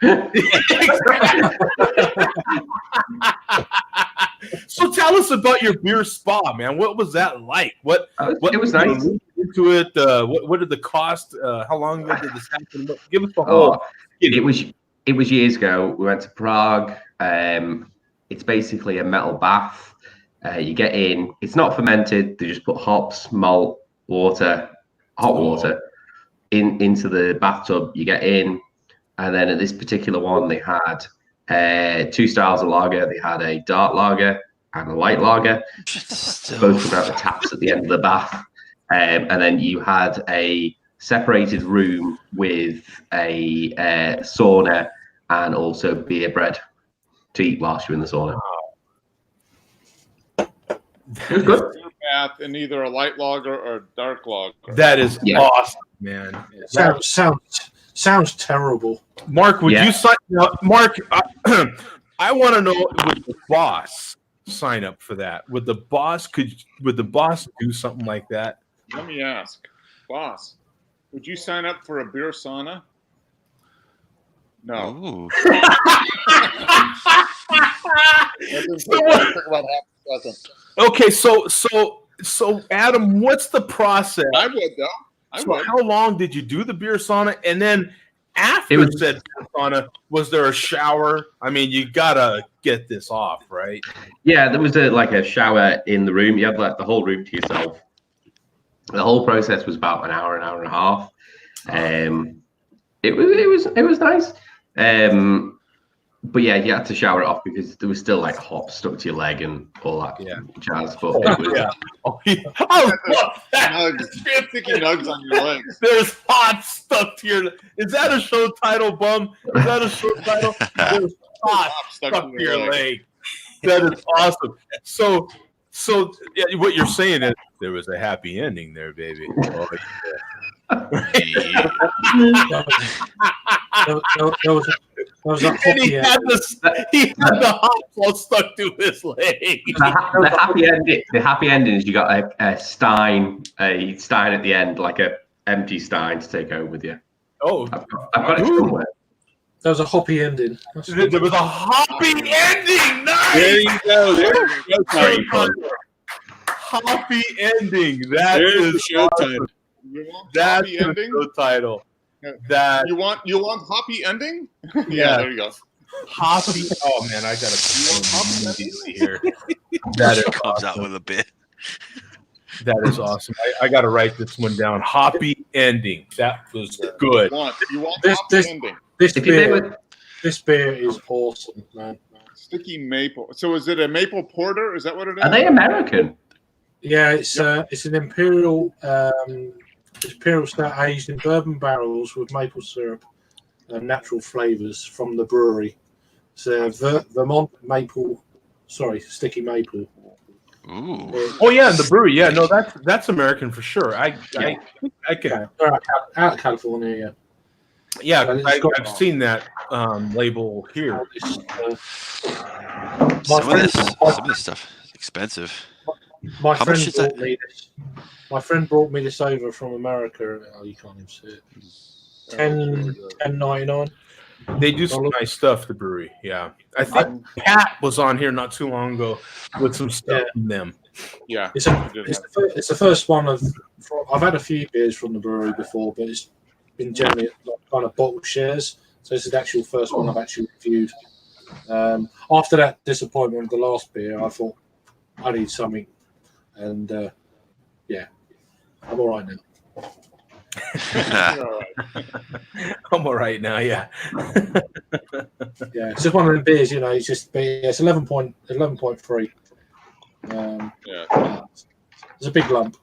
So tell us about your beer spa, man. What was that like? What It was nice. Into it. What did the cost? How long ago did this happen? Give us the whole. It was years ago. We went to Prague. It's basically a metal bath. You get in. It's not fermented. They just put hops, malt, water, hot water into the bathtub. You get in, and then at this particular one, they had 2 styles of lager. They had a dark lager and a light lager. Both without the taps at the end of the bath. And then you had a separated room with a sauna and also beer bread to eat whilst you're in the sauna. It was good. Bath in either a light lager or a dark lager. That is awesome, man. Sounds terrible. Mark, would you sign up? Mark, I want to know, would the boss sign up for that? Would the boss do something like that? Let me ask, boss, would you sign up for a beer sauna? No. Okay, so Adam, what's the process? I would though. How long did you do the beer sauna, and then after said beer sauna, was there a shower? I mean, you gotta get this off, right? Yeah, there was a shower in the room. You had like the whole room to yourself. The whole process was about an hour and a half. It was nice. But yeah, you had to shower it off because there was still like hops stuck to your leg and all that jazz. But it was, sticky nugs on your legs. There's hot stuck to your. Is that a show title, bum? Is that a show title? There's hot stuck to your leg. That is awesome. So what you're saying is there was a happy ending there, baby. He had the hot all stuck to his leg. The happy ending is you got a stein at the end, like a empty stein to take home with you. Oh, I've got it somewhere. There was a hoppy ending. There was a hoppy ending. Nice. There you go. There you go. Hoppy ending. There's the show title. That's the show title. That you want hoppy ending? Yeah, there you go. Hoppy. Oh man, I gotta here. That comes out with a bit. That is awesome. I got to write this one down. Hoppy ending. That was good. You want hoppy ending? This beer is awesome, man. Sticky maple. So is it a maple porter? Is that what it is? Are they American? Yeah, it's an imperial stout aged in bourbon barrels with maple syrup and natural flavors from the brewery. So Vermont maple, sticky maple. Ooh. Oh yeah, the brewery. Yeah, no, that's American for sure. I can. Out of California, yeah. Yeah, I've seen that label here. Some of this stuff is expensive. My friend brought me this over from America. Oh, you can't even see it. $10.99. They do some nice stuff, the brewery. Yeah. I think Pat was on here not too long ago with some stuff from them. Yeah. It's the first one I've had a few beers from the brewery before, but it's been generally kind of bottle shares. So this is the actual first one I've actually reviewed. After that disappointment with the last beer, I thought I need something. And I'm all right now. I'm all right now, yeah. Yeah, it's just one of the beers, it's just it's 11.3. It's a big lump.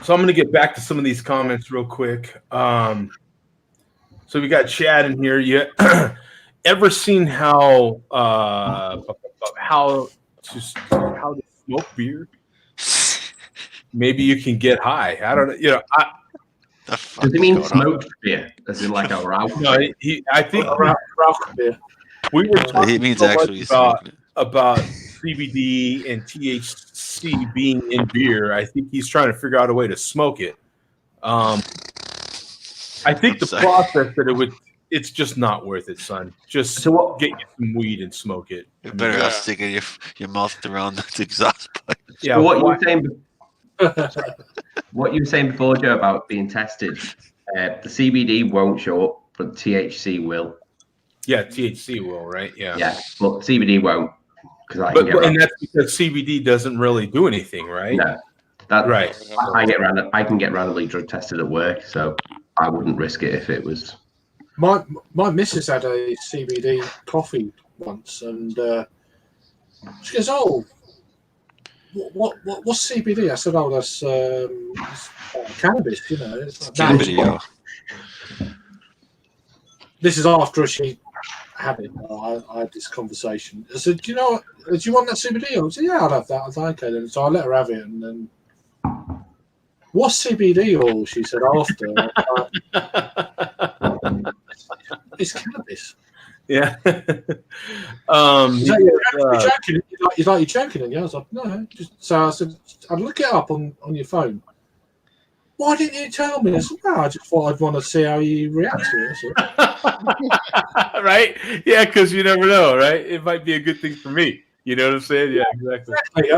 So I'm going to get back to some of these comments real quick. So we got Chad in here. You ever seen how to smoke beer? Maybe you can get high. I don't know. Does it mean smoked beer? As in like a rauch? No, I think rauch beer. We were talking it means actually about CBD and THC THC being in beer, I think he's trying to figure out a way to smoke it. I think the process that it's just not worth it, son. Just get you some weed and smoke it. You better not stick your mouth around the exhaust pipe. Yeah. So what you were saying before, Joe, about being tested, the CBD won't show up, but THC will. Yeah, THC will, right? Yeah. Yeah, but CBD won't. And that's because CBD doesn't really do anything, right? No. Right. I can get randomly drug tested at work, so I wouldn't risk it if it was. My missus had a CBD coffee once, and she goes, "Oh, what's CBD?" I said, "Oh, that's cannabis, you know." It's like, this is after she had it. I had this conversation. I said, "Do you know? Do you want that CBD?" I said, "Yeah, I'd have that." I thought, "Okay, then." So I let her have it, and then, "What's CBD oil?" She said after. It's cannabis. Yeah. You're joking, and I was like, "No." So I said, "I'd look it up on your phone." "Why didn't you tell me?" I said, "No, I just thought I'd want to see how you react to it." Right? Yeah, because you never know, right? It might be a good thing for me. You know what I'm saying? Yeah, exactly.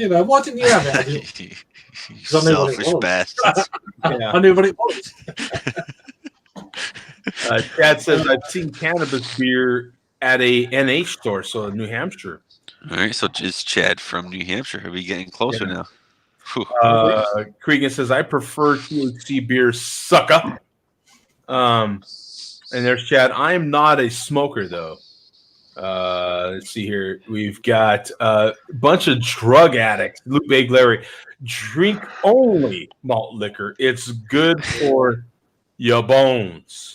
Why didn't you have it? You selfish bastards. Yeah. I knew what it was. Chad says, I've seen cannabis beer at a NH store, so in New Hampshire. All right, so it's Chad from New Hampshire. Are we getting closer now? Cregan says, I prefer THC beer, sucker. And there's Chad. I am not a smoker, though. Let's see here. We've got a bunch of drug addicts. Luke Big Larry. Drink only malt liquor. It's good for your bones.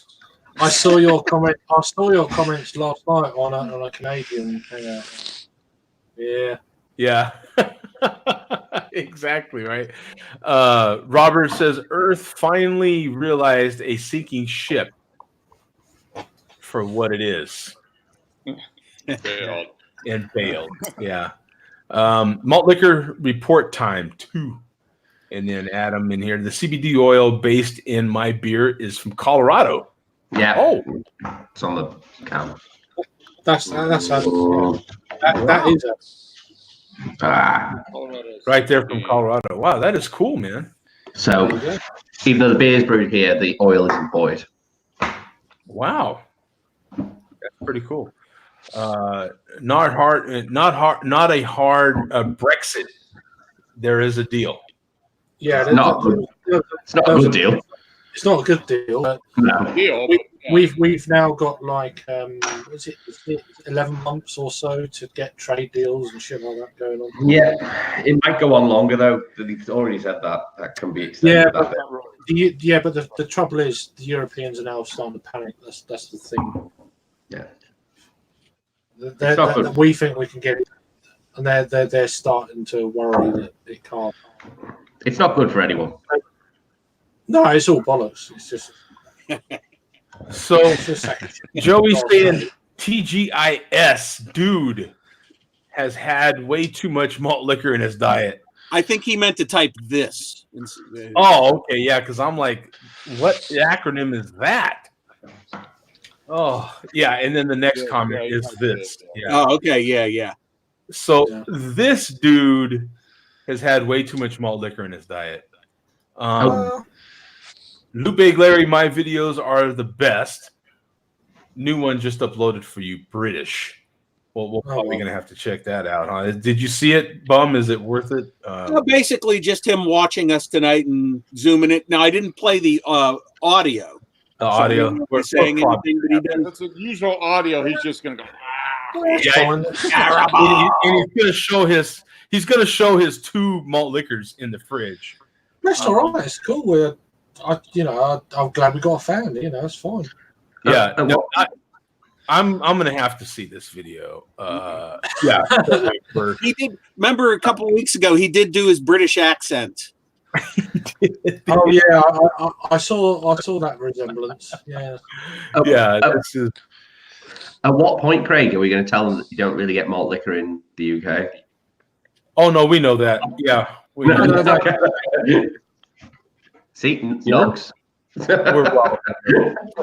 I saw your comment. I saw your comments last night on a Canadian hangout. Yeah. Exactly right. Robert says Earth finally realized a sinking ship for what it is. Failed. And failed. Yeah. Malt liquor report time 2. And then Adam in here. The CBD oil based in my beer is from Colorado. Yeah. Oh, it's on the can. That is right there from Colorado. Wow, that is cool, man. So, even though the beer is brewed here, the oil is imported. Wow, that's pretty cool. Not a hard Brexit. There is a deal. Yeah, it's not a good deal. It's not a good deal. But no. We've now got like is it 11 months or so to get trade deals and shit like that going on. Yeah, it might go on longer though. They've already said that can be extended. But the trouble is the Europeans are now starting to panic. That's the thing. Yeah, we think we can get it, and they're starting to worry that it can't. It's not good for anyone. No, it's all bollocks. It's just. So Joey's saying TGIS dude has had way too much malt liquor in his diet. I think he meant to type this. Oh, okay, yeah, because I'm like, what acronym is that? Oh, yeah, and then the next comment is this. Yeah. Oh, okay, yeah. So this dude has had way too much malt liquor in his diet. Lou Big Larry, my videos are the best. New one just uploaded for you, British. Well, we're probably going to have to check that out, huh? Did you see it, Bum? Is it worth it? Basically, just him watching us tonight and zooming it. Now, I didn't play the audio. The audio. We're saying anything that he does. That's the usual audio. He's just going to go. And he's going to show his. He's going to show his 2 malt liquors in the fridge. That's all right. It's cool. I'm glad we got a fan. It's fine. Yeah, I'm gonna have to see this video. Yeah, he did. Remember a couple of weeks ago, he did do his British accent. Oh yeah, I saw that resemblance. Yeah, yeah. At what point, Craig, are we going to tell them that you don't really get malt liquor in the UK? Oh no, we know that. Yeah. We know. See, Nogs. We're well.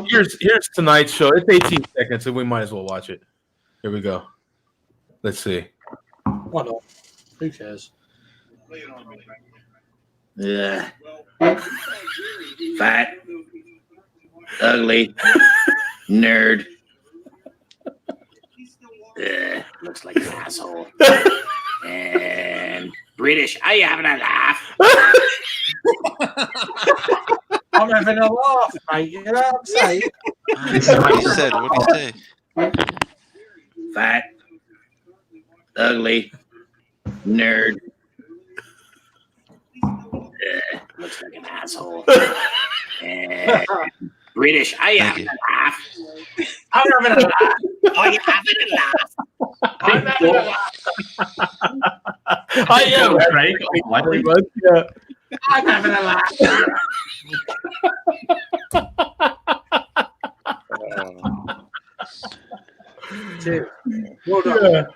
Here's tonight's show. It's 18 seconds, and we might as well watch it. Here we go. Let's see. Why not? Who cares? Fat, ugly, nerd. Looks like an asshole. And British. Are you having a laugh? I'm having a laugh, mate. You know what I'm saying? What he said. What did he say? Fat, ugly, nerd. Looks like an asshole. And British. Are you having a laugh? I'm having a laugh. Are you having a laugh? I'm having a laugh. I am. Craig. Yeah. I'm having a laugh. Well done. Yeah.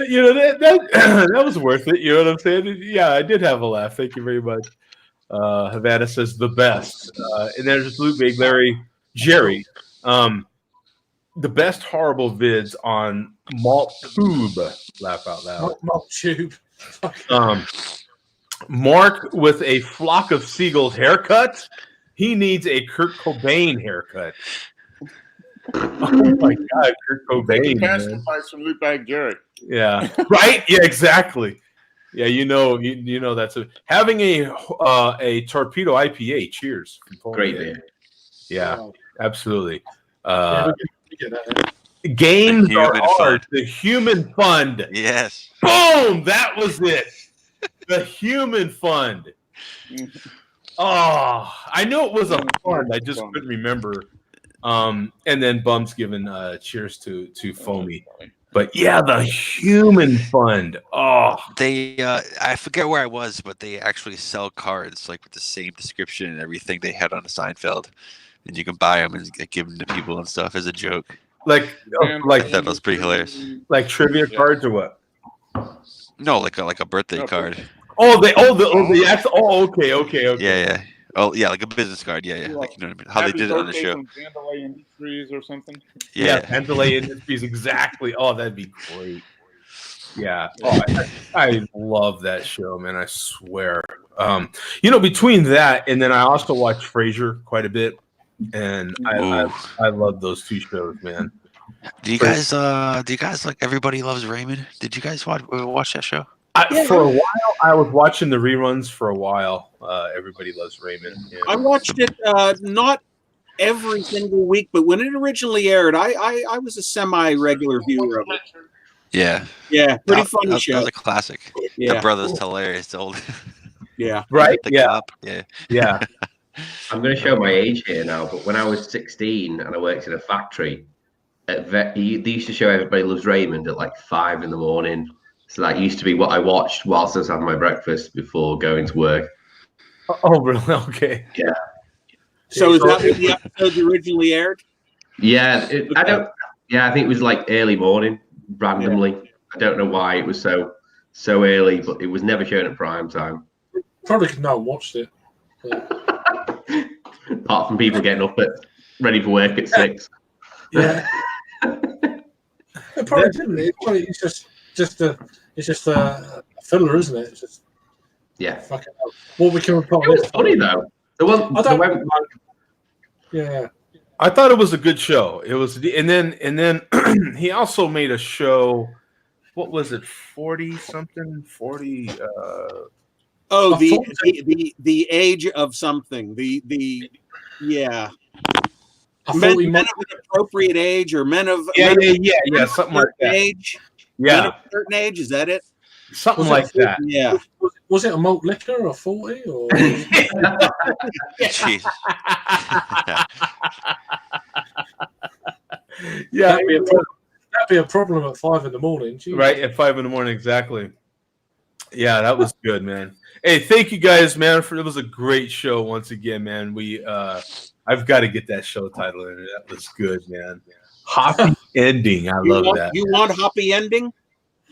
You know that was worth it. You know what I'm saying? Yeah, I did have a laugh. Thank you very much. Havana says the best, and there's Luke Big, Larry, Jerry. The best horrible vids on Malt Tube. Laugh out loud. Malt Tube. Mark with a flock of seagulls haircut. He needs a Kurt Cobain haircut. Oh my God, Kurt Cobain. Pass Man. the price from Luke Bag Jerry. Yeah, right. Yeah, exactly. Yeah, you know that's having a torpedo IPA. Cheers. Great beer. Yeah, Wow. absolutely. We get that. Games The are Human hard. Fund. The Human Fund. Yes. Boom! That was it. The Human Fund. Oh, I knew it was a fund. I just couldn't remember. And then Bum's giving cheers to Foamy. But yeah, the Human Fund. Oh, They I forget where I was, but they actually sell cards like with the same description and everything they had on the Seinfeld, and you can buy them and give them to people and stuff as a joke. like I thought that was pretty hilarious. like trivia cards or what? No, like a birthday card. Okay. Yeah. Oh yeah, like a business card. Yeah. Like, you know what I mean? How they did it on the show. Mandalay Industries or something. Yeah, Mandalay Industries, exactly. Oh, that'd be great. Yeah. Oh, I love that show, man. I swear. Between that and then I also watch Frasier quite a bit, and I love those two shows, man. Do you guys like Everybody Loves Raymond? Did you guys watch that show? For a while, I was watching the reruns for a while. Everybody Loves Raymond. Yeah. I watched it not every single week, but when it originally aired, I was a semi-regular viewer of it. Yeah. Yeah, pretty funny That show. was a classic. Yeah. The brother's hilarious. Old. Yeah. Right. The Yeah. cop. Yeah. Yeah. I'm going to show my age here now, but when I was 16 and I worked in a factory, they used to show Everybody Loves Raymond at like 5 a.m. So that used to be what I watched whilst I was having my breakfast before going to work. Oh, really? Okay. Yeah. So is that when the episode originally aired? Yeah, I think it was like early morning, randomly. Yeah. I don't know why it was so early, but it was never shown at prime time. Probably because no one watched it. Apart from people getting up ready for work at 6. Yeah. It probably didn't. It's just a filler, isn't it? It's just fucking hell. What we can report. It was funny though. Yeah. I thought it was a good show. It was, and then he also made a show. What was it? 40 something? 40. The age of something. Men of an appropriate age, or men of something like that. Age. Yeah, men of a certain age. Is that it? Something like that. Yeah. Was it a malt liquor or 40 or? Jeez. Yeah, that'd be a problem at 5 a.m. Geez. Right at 5 a.m. exactly. Yeah, that was good, man. Hey, thank you guys, man. It was a great show once again, man. I've got to get that show title in. That was good, man. Hoppy ending. I love that. You want Hoppy ending?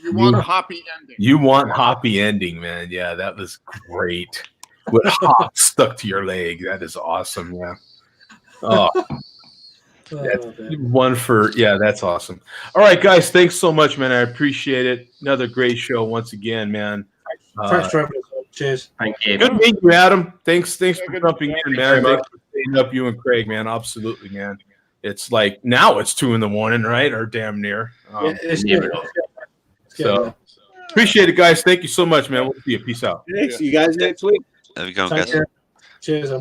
You want a hoppy ending. You want hoppy ending, man. Yeah, that was great. With hop stuck to your leg. That is awesome. Yeah. Oh, that's one for, yeah, that's awesome. All right, guys. Thanks so much, man. I appreciate it. Another great show once again, man. Thanks for having us. Cheers. Thank you. Good meeting you, Adam. Thanks for jumping in, man. very Thanks for staying up, you and Craig, man. Absolutely, man. It's like now it's 2 a.m, right? Or damn near. So appreciate it, guys. Thank you so much, man. We'll see you. Peace out. Thanks. See you guys next week. There we go, Take guys. care. Cheers.